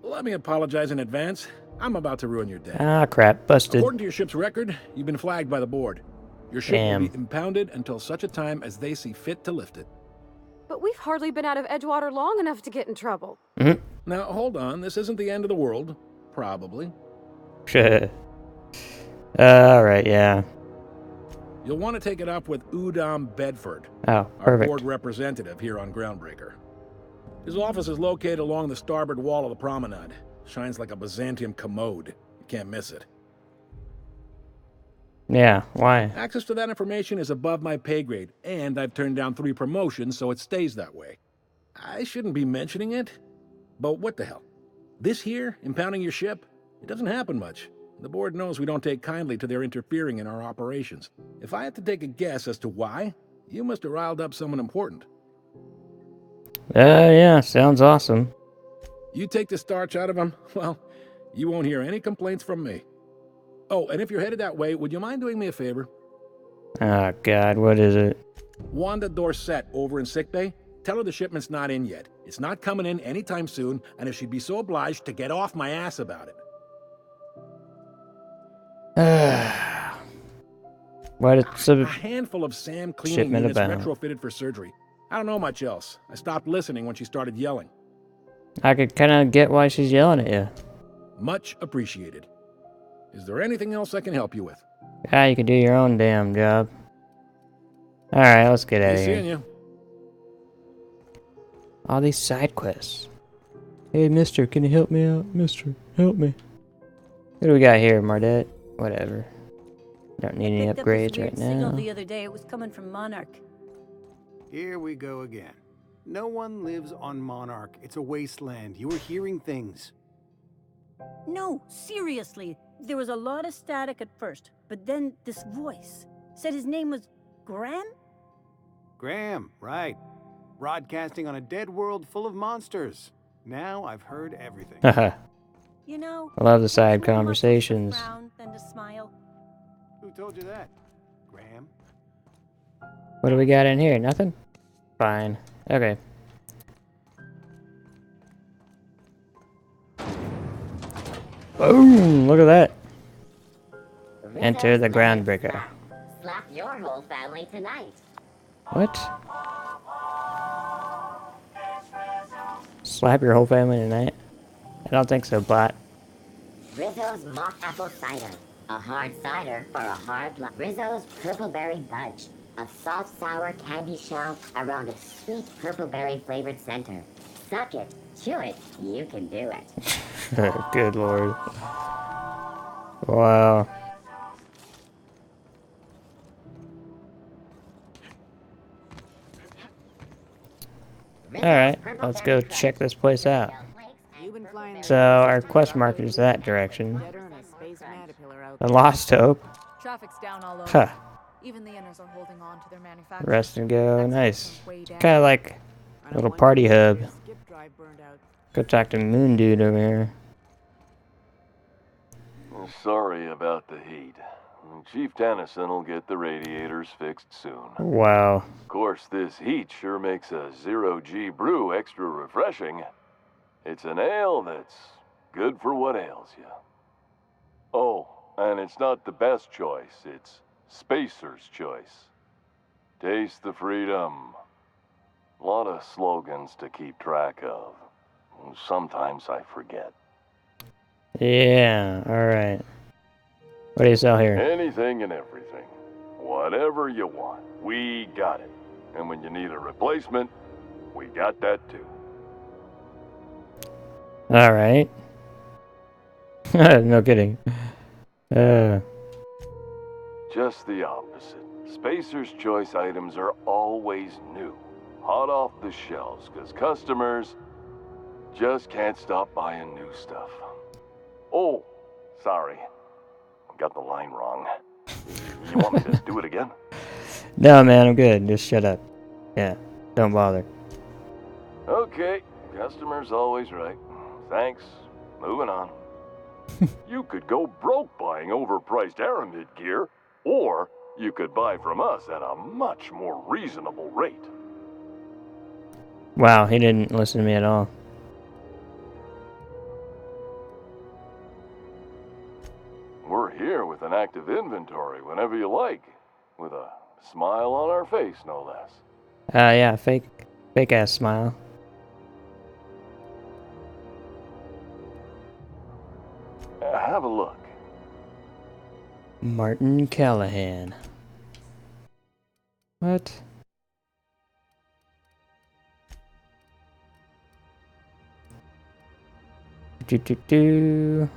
Let me apologize in advance. I'm about to ruin your day. Ah, crap. Busted. According to your ship's record, you've been flagged by the board. Your ship will be impounded until such a time as they see fit to lift it. But we've hardly been out of Edgewater long enough to get in trouble. Now, hold on. This isn't the end of the world. Probably. Alright, yeah. You'll want to take it up with Udom Bedford, Oh, our perfect. board representative here on Groundbreaker. His office is located along the starboard wall of the promenade. Shines like a Byzantium commode. You can't miss it. Yeah, why? Access to that information is above my pay grade, and I've turned down 3 promotions, so it stays that way. I shouldn't be mentioning it, but what the hell? This here, impounding your ship, it doesn't happen much. The board knows we don't take kindly to their interfering in our operations. If I had to take a guess as to why, you must have riled up someone important. Yeah, sounds awesome. You take the starch out of them, well, you won't hear any complaints from me. Oh, and if you're headed that way, would you mind doing me a favor? Oh, God, what is it? Wanda Dorset over in sickbay, tell her the shipment's not in yet. It's not coming in anytime soon, and if she'd be so obliged to get off my ass about it. What it's a handful of Sam cleaning shipment units about? retrofitted for surgery. I don't know much else. I stopped listening when she started yelling. I could kind of get why she's yelling at you. Much appreciated. Is there anything else I can help you with? Yeah, you can do your own damn job. Alright, let's get out of Seeing here. you. All these side quests. Hey, mister, can you help me out? Mister, help me. What do we got here, Mardet? Whatever. Don't need any upgrades right Signal now. the other day. It was coming from Monarch. Here we go again. No one lives on Monarch. It's a wasteland. You were hearing things. No, seriously. There was a lot of static at first, but then this voice said his name was Graham? Graham, right. Broadcasting on a dead world full of monsters. Now I've heard everything. You know, I love the side it's more muscles to conversations. frown than to smile. Who told you that? Graham? What do we got in here? Nothing? Fine. Okay. Boom! Look at that. Enter the Groundbreaker. Slap your whole family tonight. What? Slap your whole family tonight? I don't think so, bot. Rizzo's mock apple cider. A hard cider for a hard life. Rizzo's purpleberry budge. A soft sour candy shell around a sweet purpleberry flavored center. Suck it, chew it, you can do it. Good lord. Wow. Alright, let's go check this place out. So, our quest marker is that direction. The Lost Hope. Traffic's down all over. Huh. Even the inners are holding on to their manufacturing. Rest and go. Nice. Kind of like a little party hub. Go talk to Moon Dude over here. Sorry about the heat. Chief Tennyson will get the radiators fixed soon. Wow. Of course, this heat sure makes a 0G brew extra refreshing. It's an ale that's good for what ails you. Oh, and it's not the best choice. It's Spacer's choice. Taste the freedom. A lot of slogans to keep track of. Sometimes I forget. Yeah, alright. What do you sell here? Anything and everything. Whatever you want, we got it. And when you need a replacement, we got that too. Alright. No kidding. Just the opposite. Spacer's Choice items are always new. Hot off the shelves, because customers just can't stop buying new stuff. Oh, sorry. Got the line wrong. You want me to do it again? No, man, I'm good. Just shut up. Yeah, don't bother. Okay, customer's always right. Thanks. Moving on. You could go broke buying overpriced Aramid gear, or you could buy from us at a much more reasonable rate. Wow, he didn't listen to me at all. We're here with an active inventory whenever you like, with a smile on our face, no less. Yeah, fake ass smile. Have a look. Martin Callahan. What? Do.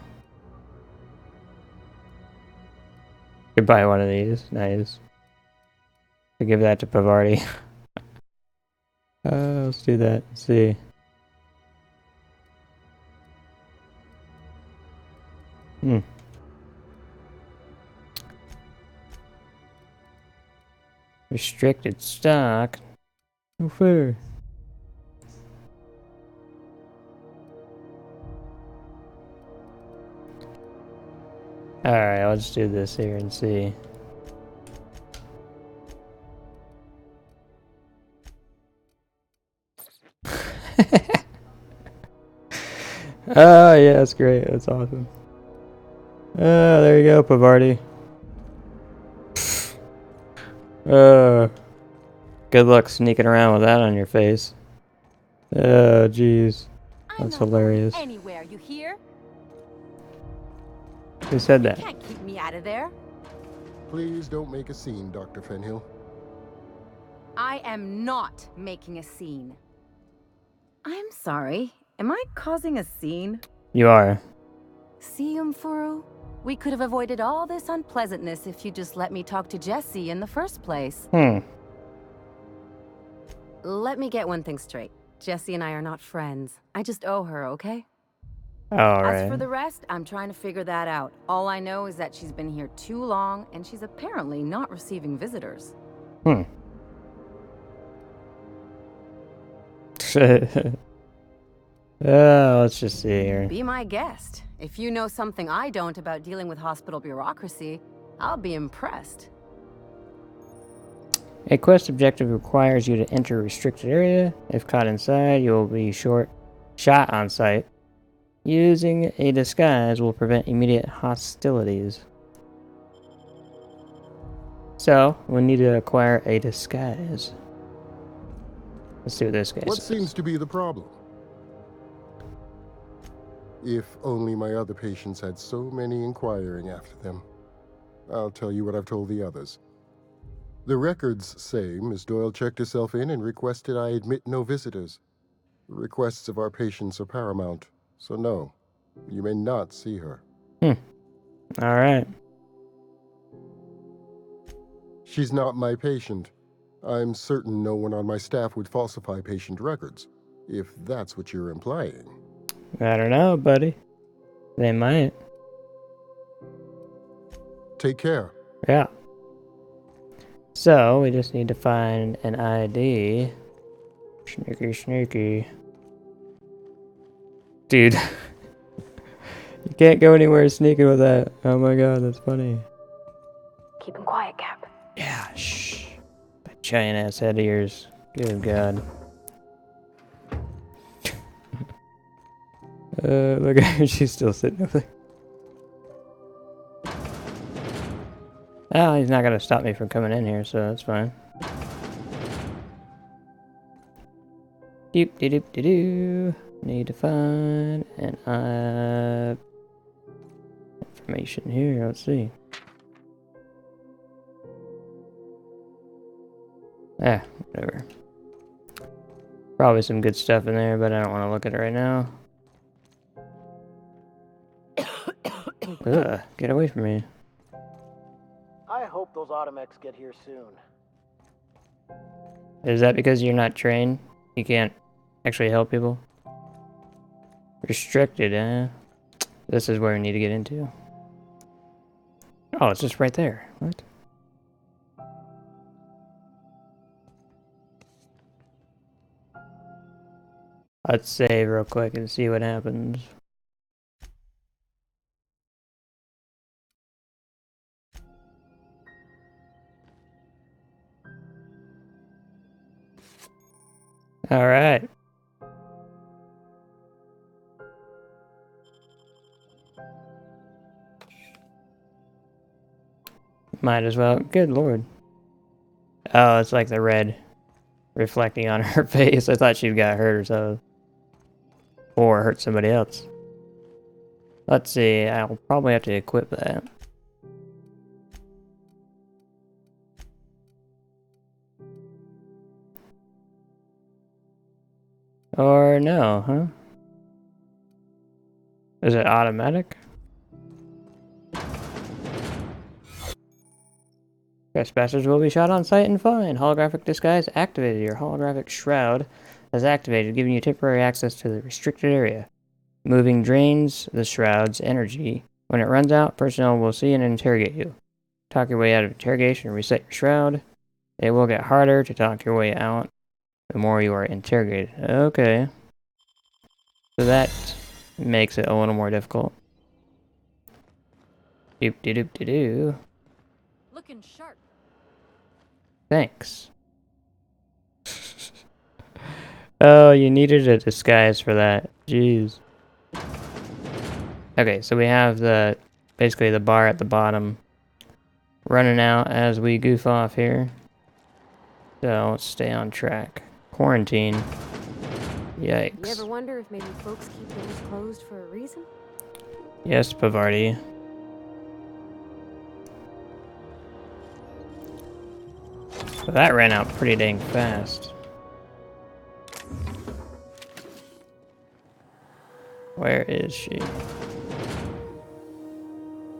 Could buy one of these. Nice. To give that to Pavarti. Let's do that. Let's see. Restricted stock. No fair. Alright, let's do this here and see. Oh, yeah, that's great. That's awesome. Oh, there you go, Pavarti. Good luck sneaking around with that on your face. Oh, jeez. That's hilarious. Anywhere, you hear? Who said that? Can't keep me out of there. Please don't make a scene, Dr. Fenhill. I am not making a scene. I'm sorry. Am I causing a scene? You are. See, Umfuru? We could have avoided all this unpleasantness if you just let me talk to Jessie in the first place. Let me get one thing straight. Jessie and I are not friends. I just owe her, okay? As for the rest, I'm trying to figure that out. All I know is that she's been here too long, and she's apparently not receiving visitors. Let's just see here. Be my guest. If you know something I don't about dealing with hospital bureaucracy, I'll be impressed. A quest objective requires you to enter a restricted area. If caught inside, you will be shot on sight. Using a disguise will prevent immediate hostilities. So, we need to acquire a disguise. Let's see what this guy What says. seems to be the problem? If only my other patients had so many inquiring after them. I'll tell you what I've told the others. The records say Miss Doyle checked herself in and requested I admit no visitors. The requests of our patients are paramount, so no, you may not see her. Alright. She's not my patient. I'm certain no one on my staff would falsify patient records, if that's what you're implying. I don't know, buddy. They might. Take care. Yeah. So, we just need to find an ID. Sneaky. Dude. You can't go anywhere sneaking with that. Oh my god, that's funny. Keep him quiet, Cap. Yeah, shh. That giant ass head of yours. Good god. Look at her, she's still sitting over there. Oh, he's not gonna stop me from coming in here, so that's fine. Doop-de-doop-de-doo. Need to find an information here, let's see. Whatever. Probably some good stuff in there, but I don't want to look at it right now. Ugh, get away from me. I hope those automechs get here soon. Is that because you're not trained? You can't actually help people? Restricted, eh? This is where we need to get into. Oh, it's just right there. What? Let's save real quick and see what happens. Alright. Might as well. Good lord. Oh, it's like the red reflecting on her face. I thought she got hurt or so. Or hurt somebody else. Let's see. I'll probably have to equip that. Or no, huh? Is it automatic? Trespassers will be shot on sight and fined. Holographic disguise activated. Your holographic shroud is activated, giving you temporary access to the restricted area. Moving drains the shroud's energy. When it runs out, personnel will see and interrogate you. Talk your way out of interrogation and reset your shroud. It will get harder to talk your way out the more you are interrogated. Okay. So that makes it a little more difficult. Doop-de-doop-de-doo. Looking sharp. Thanks. Oh, you needed a disguise for that. Jeez. Okay, so we have basically the bar at the bottom running out as we goof off here. So let's stay on track. Quarantine. Yikes. You ever wonder if maybe folks keep doors closed for a reason? Yes, Pavardi. So that ran out pretty dang fast. Where is she?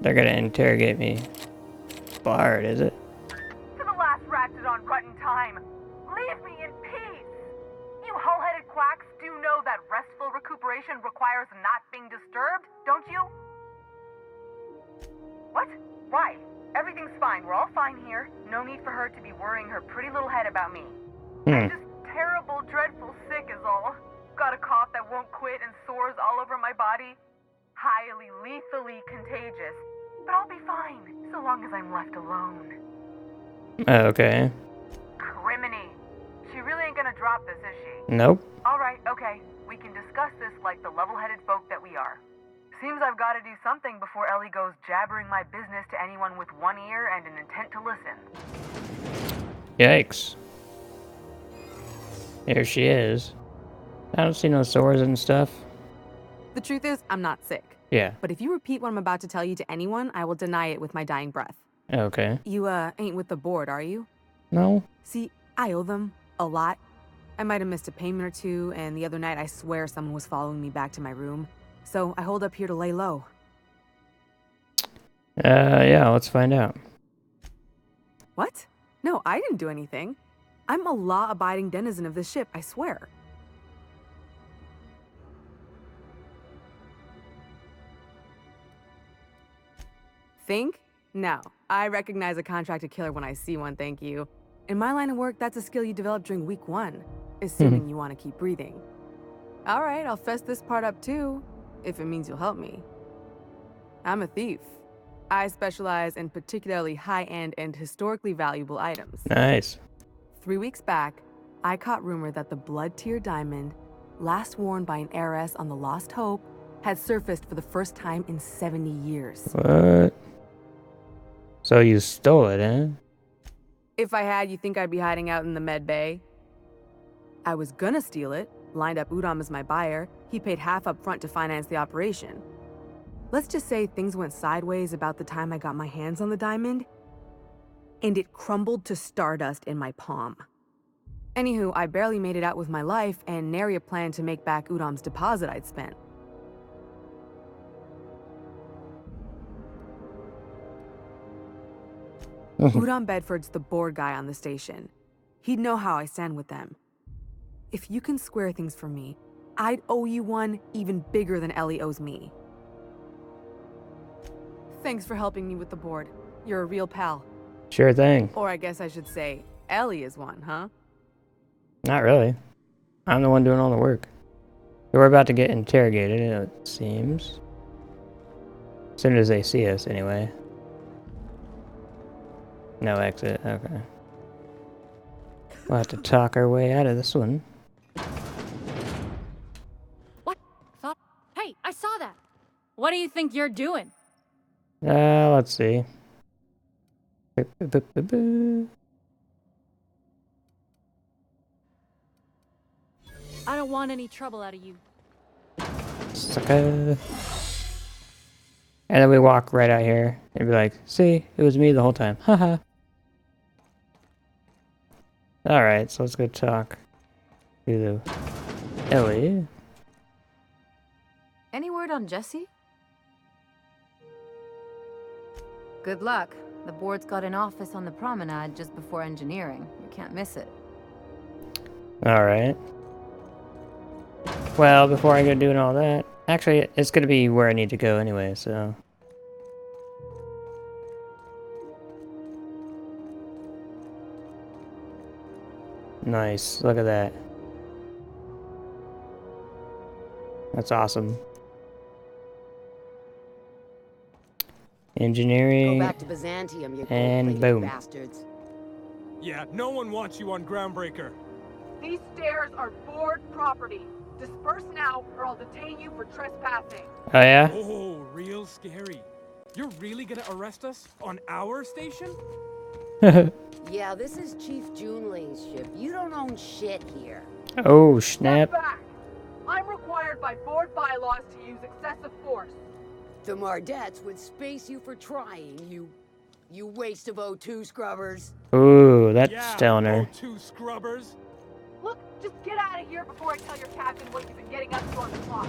They're gonna interrogate me. Bard, is it? To the last Ratchet on Rutton time, leave me in peace! You hull-headed quacks do know that restful recuperation requires not being disturbed, don't you? What? Why? Everything's fine. We're all fine here. No need for her to be worrying her pretty little head about me. I'm just terrible, dreadful sick is all. Got a cough that won't quit and sores all over my body. Highly, lethally contagious. But I'll be fine, so long as I'm left alone. Okay. Criminy. She really ain't gonna drop this, is she? Nope. Alright, okay. We can discuss this like the level-headed folk that we are. Seems I've got to do something before Ellie goes jabbering my business to anyone with one ear and an intent to listen. Yikes. Here she is. I don't see no sores and stuff. The truth is, I'm not sick. Yeah. But if you repeat what I'm about to tell you to anyone, I will deny it with my dying breath. Okay. You, ain't with the board, are you? No. See, I owe them a lot. I might have missed a payment or two, and the other night I swear someone was following me back to my room. So I hold up here to lay low. Yeah, let's find out. What? No, I didn't do anything. I'm a law-abiding denizen of this ship, I swear. Think? No. I recognize a contracted killer when I see one, thank you. In my line of work, that's a skill you develop during week 1, assuming you want to keep breathing. All right, I'll fess this part up too, if it means you'll help me. I'm a thief. I specialize in particularly high-end and historically valuable items. Nice. 3 weeks back, I caught rumor that the blood-tier diamond, last worn by an heiress on the Lost Hope, had surfaced for the first time in 70 years. What? So you stole it, eh? If I had, you think I'd be hiding out in the med bay? I was gonna steal it, lined up T.O.W as my buyer. He paid half up front to finance the operation. Let's just say things went sideways about the time I got my hands on the diamond, and it crumbled to stardust in my palm. Anywho, I barely made it out with my life, and nary a plan to make back T.O.W's deposit I'd spent. T.O.W Bedford's the board guy on the station. He'd know how I stand with them. If you can square things for me, I'd owe you one even bigger than Ellie owes me. Thanks for helping me with the board. You're a real pal. Sure thing. Or I guess I should say, Ellie is one, huh? Not really. I'm the one doing all the work. So we're about to get interrogated, it seems. As soon as they see us, anyway. No exit, okay. We'll have to talk our way out of this one. What? Thought? Hey, I saw that. What do you think you're doing? Let's see. I don't want any trouble out of you. Sucker. And then we walk right out here and be like, see, it was me the whole time. Haha. Alright, so let's go talk to Ellie. Any word on Jesse? Good luck. The board's got an office on the promenade just before engineering. You can't miss it. Alright. Well, before I go doing all that, actually, it's gonna be where I need to go anyway, so. Nice, look at that. That's awesome. Engineering. Go back to Byzantium, you and gold-plated boom. bastards. Yeah, no one wants you on Groundbreaker. These stairs are board property. Disperse now, or I'll detain you for trespassing. Oh yeah? Oh, real scary. You're really gonna arrest us on our station? Yeah, this is Chief Junling's ship. You don't own shit here. Oh, snap. Step back. I'm required by board bylaws to use excessive force. The Mardettes would space you for trying, you waste of O2 scrubbers. Ooh, that's telling her. O2 scrubbers. Look, just get out of here before I tell your captain what you've been getting up to on the clock.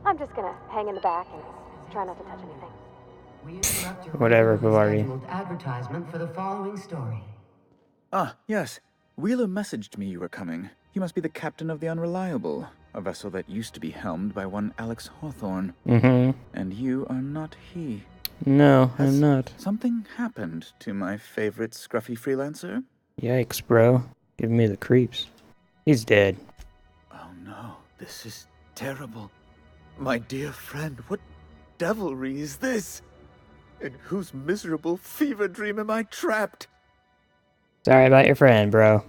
I'm just gonna hang in the back and try not to touch anything. We interrupt your Whatever, regularly Bavardi. scheduled advertisement for the following story. Ah, yes. Wheeler messaged me you were coming. You must be the captain of the Unreliable, a vessel that used to be helmed by one Alex Hawthorne. Mm-hmm. And you are not he. No, I'm not. Something happened to my favorite scruffy freelancer? Yikes, bro. Giving me the creeps. He's dead. Oh no, this is terrible. My dear friend, what devilry is this? In whose miserable fever dream am I trapped? Sorry about your friend, bro.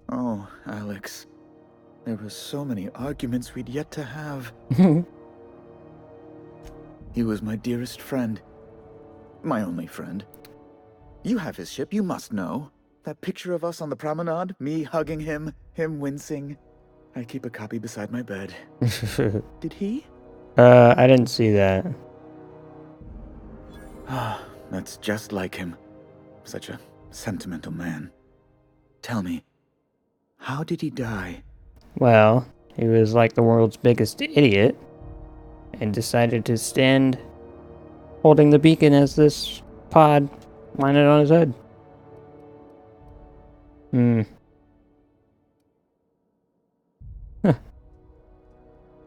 Oh, Alex. There were so many arguments we'd yet to have. He was my dearest friend. My only friend. You have his ship, you must know. That picture of us on the promenade, me hugging him, him wincing. I keep a copy beside my bed. Did he? I didn't see that. Ah, that's just like him. Such a sentimental man. Tell me, how did he die? Well, he was like the world's biggest idiot and decided to stand holding the beacon as this pod landed on his head.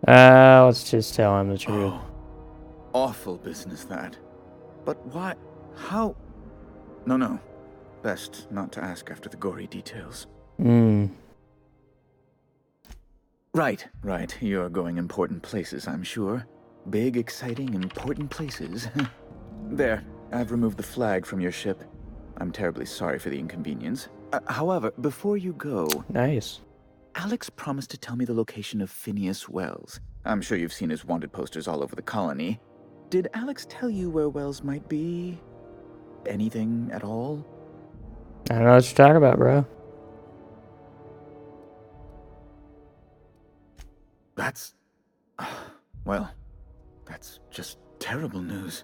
Let's just tell him the truth. Oh, awful business, that. But why? How? No. Best not to ask after the gory details. Right. You're going important places, I'm sure. Big, exciting, important places. There, I've removed the flag from your ship. I'm terribly sorry for the inconvenience. However, before you go... Nice. Alex promised to tell me the location of Phineas Wells. I'm sure you've seen his wanted posters all over the colony. Did Alex tell you where Wells might be? Anything at all? I don't know what you're talking about, bro. That's... well, that's just terrible news.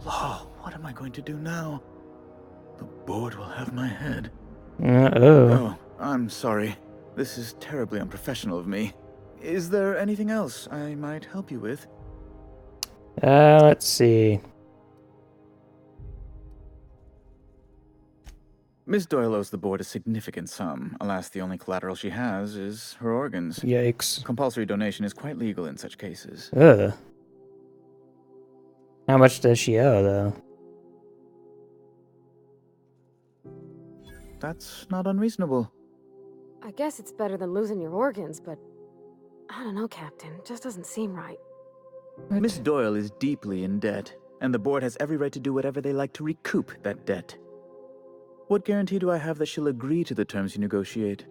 Law, what am I going to do now? The board will have my head. Uh-oh. Oh, I'm sorry. This is terribly unprofessional of me. Is there anything else I might help you with? Let's see. Miss Doyle owes the board a significant sum. Alas, the only collateral she has is her organs. Yikes. Compulsory donation is quite legal in such cases. Ugh. How much does she owe, though? That's not unreasonable. I guess it's better than losing your organs, but I don't know, Captain. It just doesn't seem right. Miss Doyle is deeply in debt, and the board has every right to do whatever they like to recoup that debt. What guarantee do I have that she'll agree to the terms you negotiate?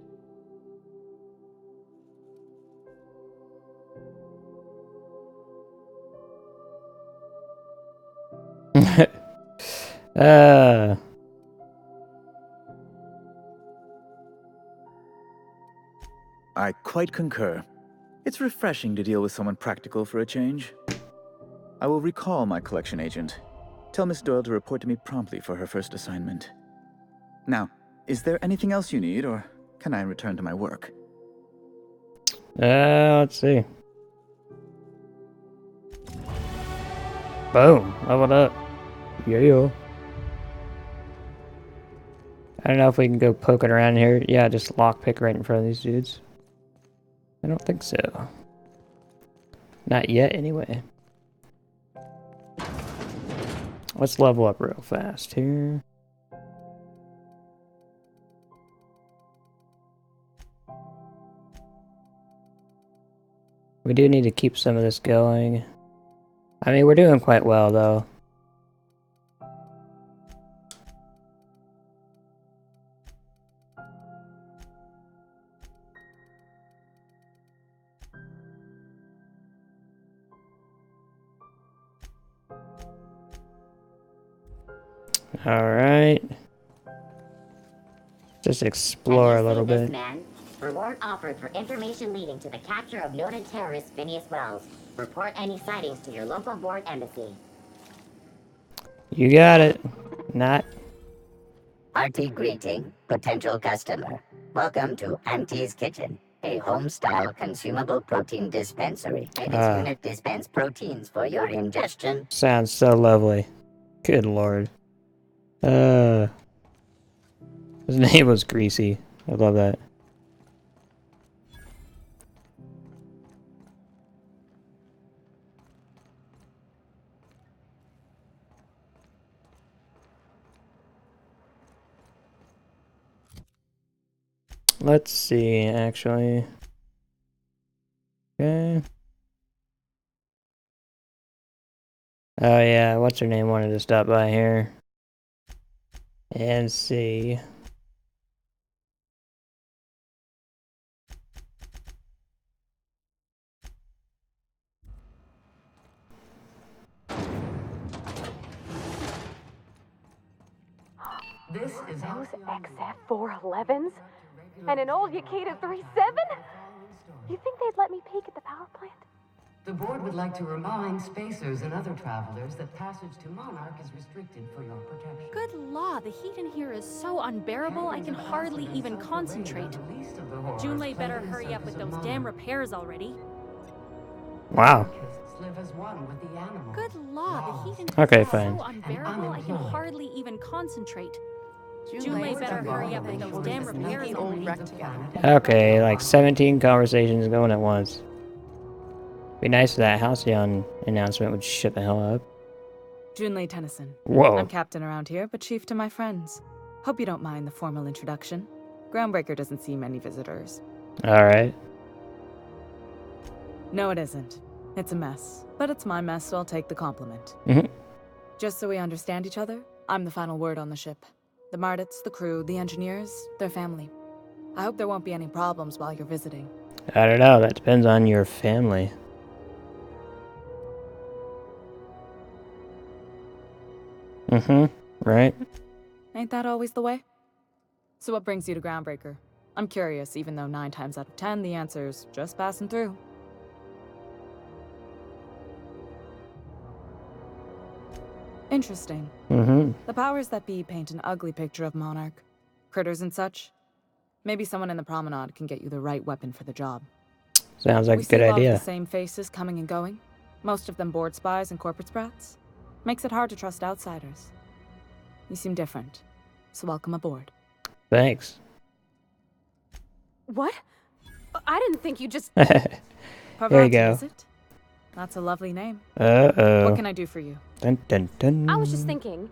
I quite concur. It's refreshing to deal with someone practical for a change. I will recall my collection agent. Tell Miss Doyle to report to me promptly for her first assignment. Now, is there anything else you need, or can I return to my work? Let's see. Boom, leveled up. Yeah. I don't know if we can go poking around here. Yeah, just lockpick right in front of these dudes. I don't think so. Not yet, anyway. Let's level up real fast here. We do need to keep some of this going. I mean, we're doing quite well, though. Alright. Just explore a little bit. Reward offered for information leading to the capture of noted terrorist Phineas Wells. Report any sightings to your local board embassy. You got it. Not. Hearty greeting, potential customer. Welcome to Auntie's Kitchen, a home-style consumable protein dispensary. May this unit dispense proteins for your ingestion. Sounds so lovely. Good lord. His name was Greasy. I love that. Let's see, actually. Okay. Oh yeah, what's her name wanted to stop by here. And see. This is those XF411s? And an old Yakita 37? You think they'd let me peek at the power plant? The board would like to remind spacers and other travelers that passage to Monarch is restricted for your protection. Good law, the heat in here is so unbearable I can hardly even concentrate. Junlei better hurry up with those damn repairs already. Wow. Live as one with the animals. Good law, the heat in here Okay, is fine. so unbearable I can hardly even concentrate. Junlei better hurry up with those damn repairs already. Okay, like 17 conversations going at once. Be nice if that Halcyon announcement would shut the hell up. Junlei Tennyson. Whoa. I'm captain around here, but chief to my friends. Hope you don't mind the formal introduction. Groundbreaker doesn't see many visitors. Alright. No, it isn't. It's a mess. But it's my mess, so I'll take the compliment. Just so we understand each other, I'm the final word on the ship. The Mardits, the crew, the engineers, their family. I hope there won't be any problems while you're visiting. I don't know, that depends on your family. Right? Ain't that always the way? So what brings you to Groundbreaker? I'm curious, even though 9 times out of 10 the answer's just passing through. Interesting. The powers that be paint an ugly picture of Monarch. Critters and such. Maybe someone in the promenade can get you the right weapon for the job. Sounds like a good We see a lot idea. of the same faces coming and going. Most of them board spies and corporate sprats. Makes it hard to trust outsiders. You seem different, so welcome aboard. Thanks. What? I didn't think you just... There you Parvati, go. is it? That's a lovely name. Uh-oh. What can I do for you? Dun, dun, dun. I was just thinking,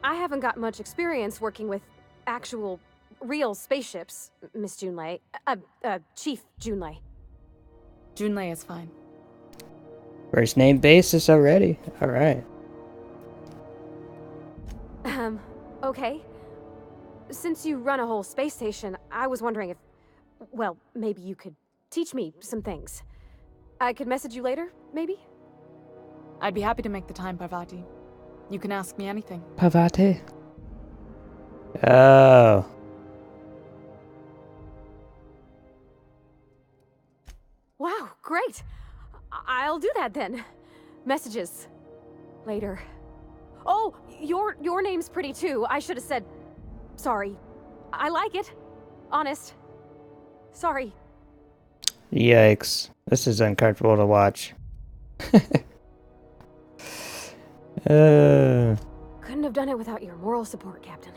I haven't got much experience working with actual, real spaceships, Miss Junlei. Chief Junlei. Junlei is fine. First name basis already. All right. Okay. Since you run a whole space station, I was wondering if, well, maybe you could teach me some things. I could message you later, maybe? I'd be happy to make the time, Parvati. You can ask me anything. Parvati. Oh. Wow, great. I'll do that then. Messages. Later. Oh, your name's pretty too. I should have said sorry. I like it. Honest. Sorry. Yikes. This is uncomfortable to watch. Couldn't have done it without your moral support, Captain.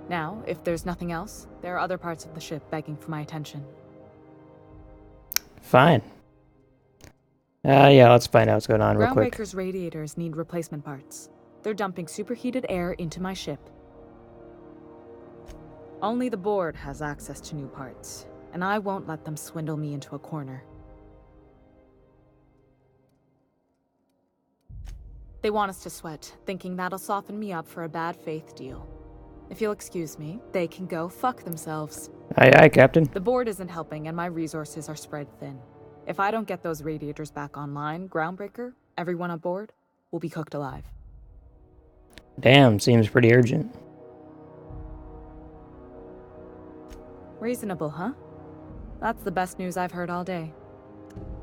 Now, if there's nothing else, there are other parts of the ship begging for my attention. Fine. Yeah, let's find out what's going on real quick. Groundbreaker's radiators need replacement parts. They're dumping superheated air into my ship. Only the board has access to new parts, and I won't let them swindle me into a corner. They want us to sweat, thinking that'll soften me up for a bad faith deal. If you'll excuse me, they can go fuck themselves. Aye, aye, Captain. The board isn't helping, and my resources are spread thin. If I don't get those radiators back online, Groundbreaker, everyone aboard, will be cooked alive. Damn, seems pretty urgent. Reasonable, huh? That's the best news I've heard all day.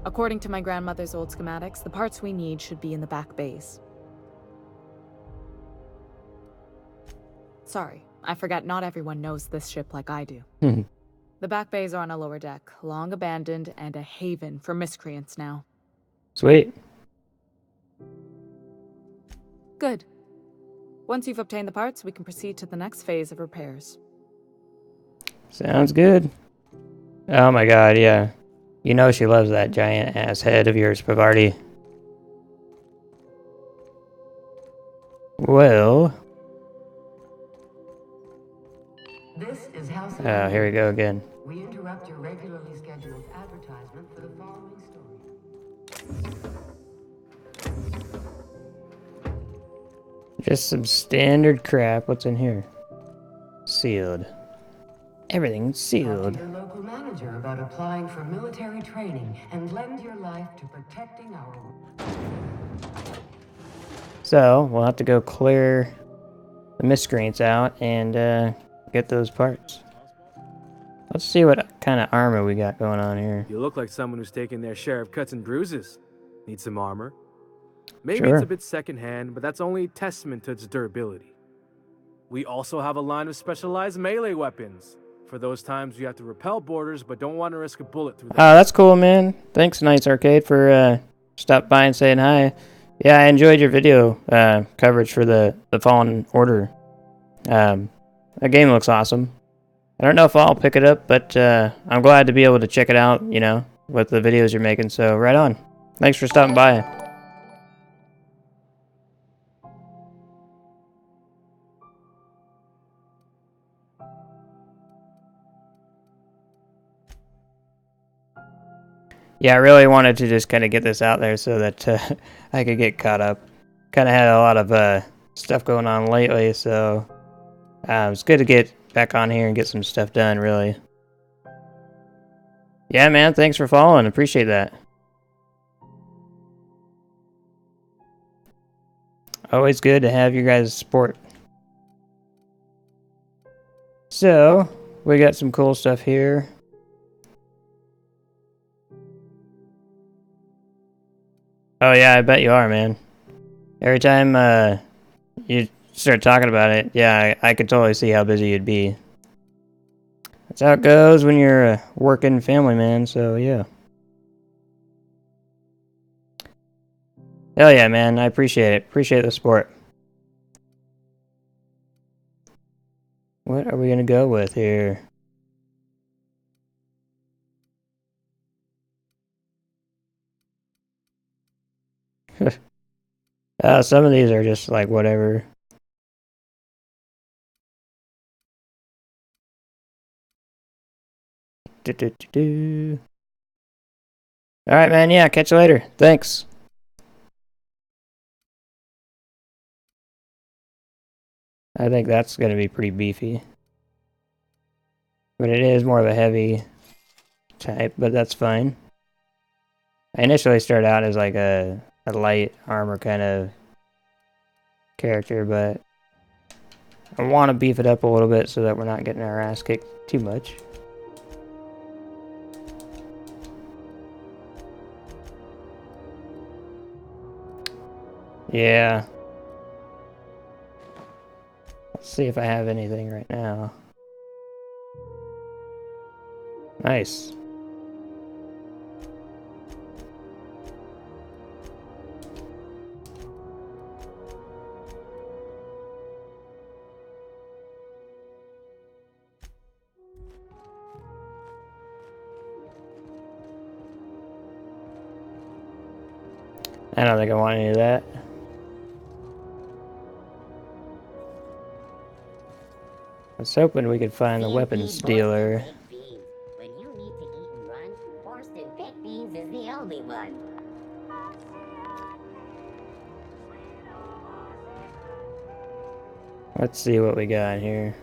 According to my grandmother's old schematics, the parts we need should be in the back bays. Sorry, I forgot not everyone knows this ship like I do. The back bays are on a lower deck, long abandoned and a haven for miscreants now. Sweet. Good. Once you've obtained the parts, we can proceed to the next phase of repairs. Sounds good. Oh my god, yeah. You know she loves that giant ass head of yours, Parvati. Well. This is House. Oh, here we go again. We interrupt your regularly scheduled advertisement for the following story. Just some standard crap. What's in here? Sealed. Everything's sealed. Talk to your local manager about applying for military training and lend your life to protecting our... So, we'll have to go clear the miscreants out and get those parts. Let's see what kind of armor we got going on here. You look like someone who's taken their share of cuts and bruises. Need some armor? Maybe Sure. it's a bit secondhand, but that's only testament to its durability. We also have a line of specialized melee weapons. For those times you have to repel boarders, but don't want to risk a bullet through them. Oh, that's cool, man. Thanks, Knights Arcade, for stopping by and saying hi. Yeah, I enjoyed your video coverage for the Fallen Order. That game looks awesome. I don't know if I'll pick it up, but I'm glad to be able to check it out, you know, with the videos you're making. So, right on. Thanks for stopping by. Yeah, I really wanted to just kind of get this out there so that I could get caught up. Kind of had a lot of stuff going on lately, so it's good to get back on here and get some stuff done, really. Yeah, man, thanks for following. Appreciate that. Always good to have your guys' support. So, we got some cool stuff here. Oh yeah, I bet you are, man. Every time you start talking about it, yeah, I could totally see how busy you'd be. That's how it goes when you're a working family man, so yeah. Hell yeah, man, I appreciate it. Appreciate the support. What are we gonna go with here? Some of these are just like whatever. Alright, man, yeah, catch you later. Thanks. I think that's gonna be pretty beefy. But it is more of a heavy type, but that's fine. I initially started out as like a light armor kind of character, but I want to beef it up a little bit so that we're not getting our ass kicked too much. Yeah. Let's see if I have anything right now. Nice. I don't think I want any of that. I was hoping we could find the weapons dealer. When you need to eat and run, Borston Baked Beans is the only one. Let's see what we got here.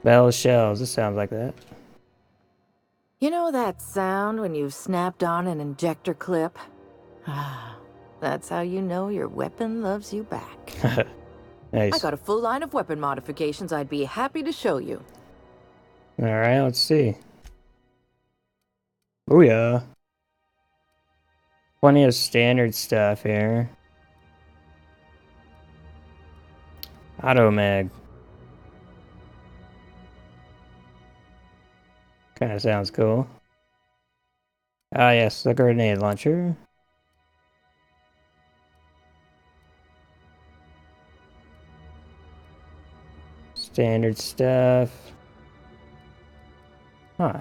Bell shells. This sounds like that. You know that sound when you've snapped on an injector clip? That's how you know your weapon loves you back. Nice. I got a full line of weapon modifications I'd be happy to show you. Alright, let's see. Oh yeah. Plenty of standard stuff here. Auto mag. Kinda sounds cool. Ah yes, the grenade launcher. Standard stuff. Huh.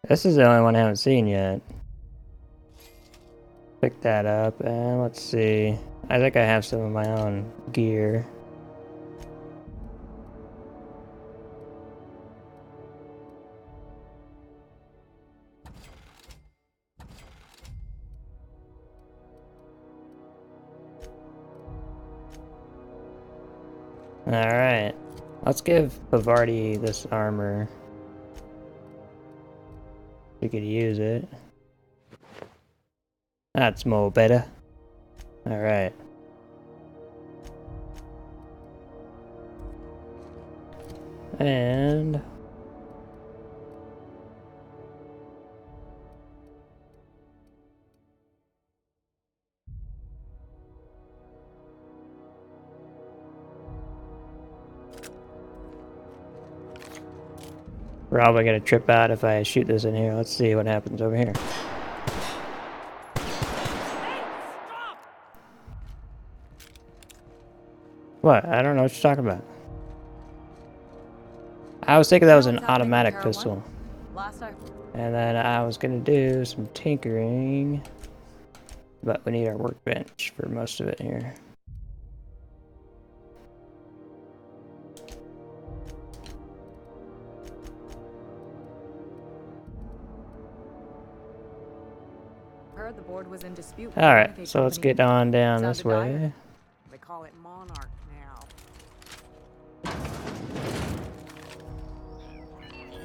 This is the only one I haven't seen yet. Pick that up and let's see. I think I have some of my own gear. Alright. Let's give Pavardi this armor. We could use it. That's more better. Alright. And... probably gonna trip out if I shoot this in here. Let's see what happens over here. What? I don't know what you're talking about. I was thinking that was an automatic pistol. And then I was gonna do some tinkering. But we need our workbench for most of it here. Heard the board was in dispute. Alright, so let's get on down this way. They call it Monarch now.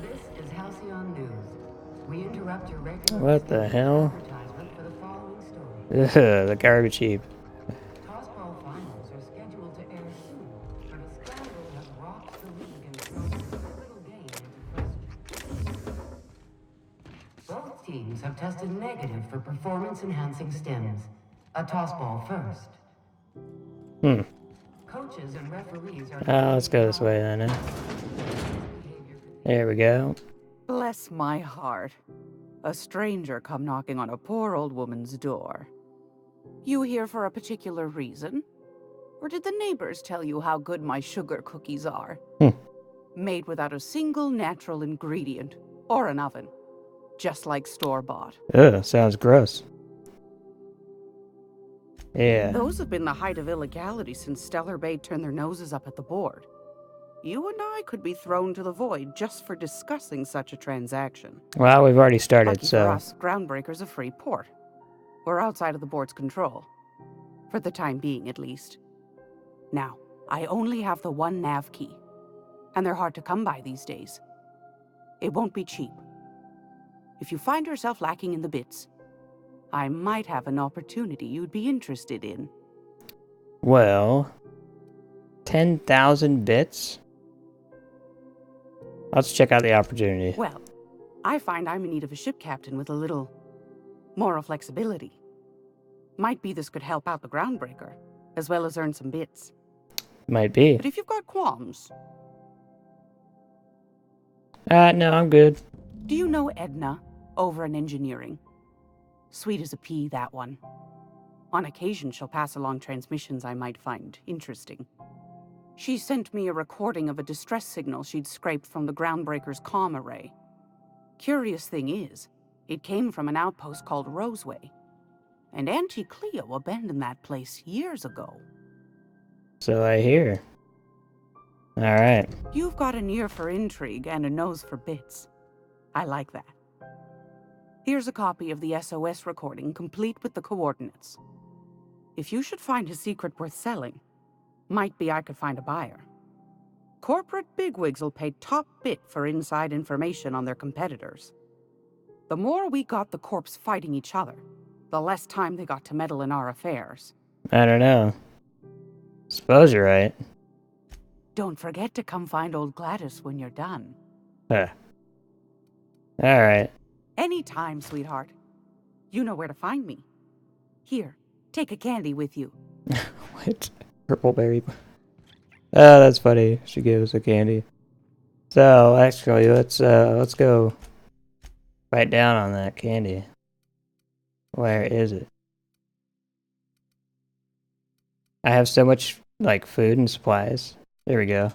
This is Halcyon News. We interrupt your regular What the hell? advertisement for the following story. Ugh, the garbage heap. Tossball finals are scheduled to air soon, but a scandal has rocked the league and thrown the little game into question. Both teams have tested negative for performance-enhancing stims. A tossball first. Coaches and referees are Let's go this way then. There we go. Bless my heart. A stranger come knocking on a poor old woman's door. You here for a particular reason? Or did the neighbors tell you how good my sugar cookies are? Made without a single natural ingredient or an oven. Just like store-bought. Ugh, sounds gross. Yeah. Those have been the height of illegality since Stellar Bay turned their noses up at the board. You and I could be thrown to the void just for discussing such a transaction. Well, we've already started, Lucky so... for us, Groundbreaker's a free port. We're outside of the board's control. For the time being, at least. Now, I only have the one nav key. And they're hard to come by these days. It won't be cheap. If you find yourself lacking in the bits, I might have an opportunity you'd be interested in. Well... 10,000 bits? Let's check out the opportunity. Well, I find I'm in need of a ship captain with a little moral flexibility. Might be this could help out the Groundbreaker, as well as earn some bits. Might be. But if you've got qualms... No, I'm good. Do you know Edna, over in engineering? Sweet as a pea, that one. On occasion, she'll pass along transmissions I might find interesting. She sent me a recording of a distress signal she'd scraped from the Groundbreaker's comm array. Curious thing is, it came from an outpost called Roseway. And Auntie Cleo abandoned that place years ago. So I hear. Alright. You've got an ear for intrigue and a nose for bits. I like that. Here's a copy of the SOS recording, complete with the coordinates. If you should find a secret worth selling, might be I could find a buyer. Corporate bigwigs will pay top bit for inside information on their competitors. The more we got the corps fighting each other, the less time they got to meddle in our affairs. I don't know. Suppose you're right. Don't forget to come find old Gladys when you're done. Huh. Alright. Anytime, sweetheart. You know where to find me. Here, take a candy with you. What? Purple berry. Oh, that's funny. She gave us a candy. So, actually, let's go bite down on that candy. Where is it? I have so much, like, food and supplies. There we go.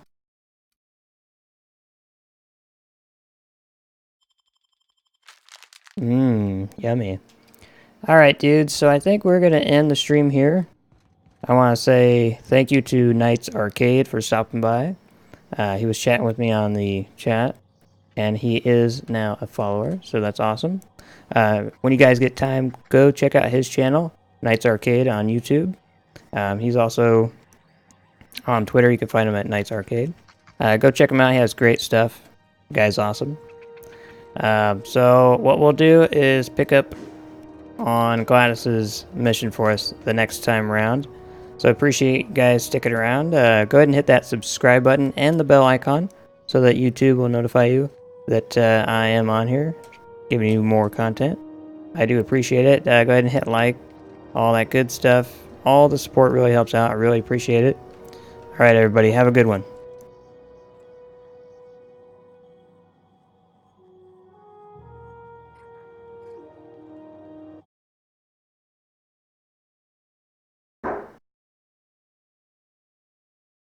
Yummy. Alright, dudes, so I think we're going to end the stream here. I want to say thank you to Knights Arcade for stopping by. He was chatting with me on the chat, and he is now a follower, so that's awesome. When you guys get time, go check out his channel, Knights Arcade on YouTube. He's also on Twitter. You can find him at Knights Arcade. Go check him out. He has great stuff. The guy's awesome. So what we'll do is pick up on Gladys's mission for us the next time around. So I appreciate you guys sticking around. Go ahead and hit that subscribe button and the bell icon so that YouTube will notify you that I am on here giving you more content. I do appreciate it. Go ahead and hit like, all that good stuff. All the support really helps out. I really appreciate it. All right, everybody, have a good one.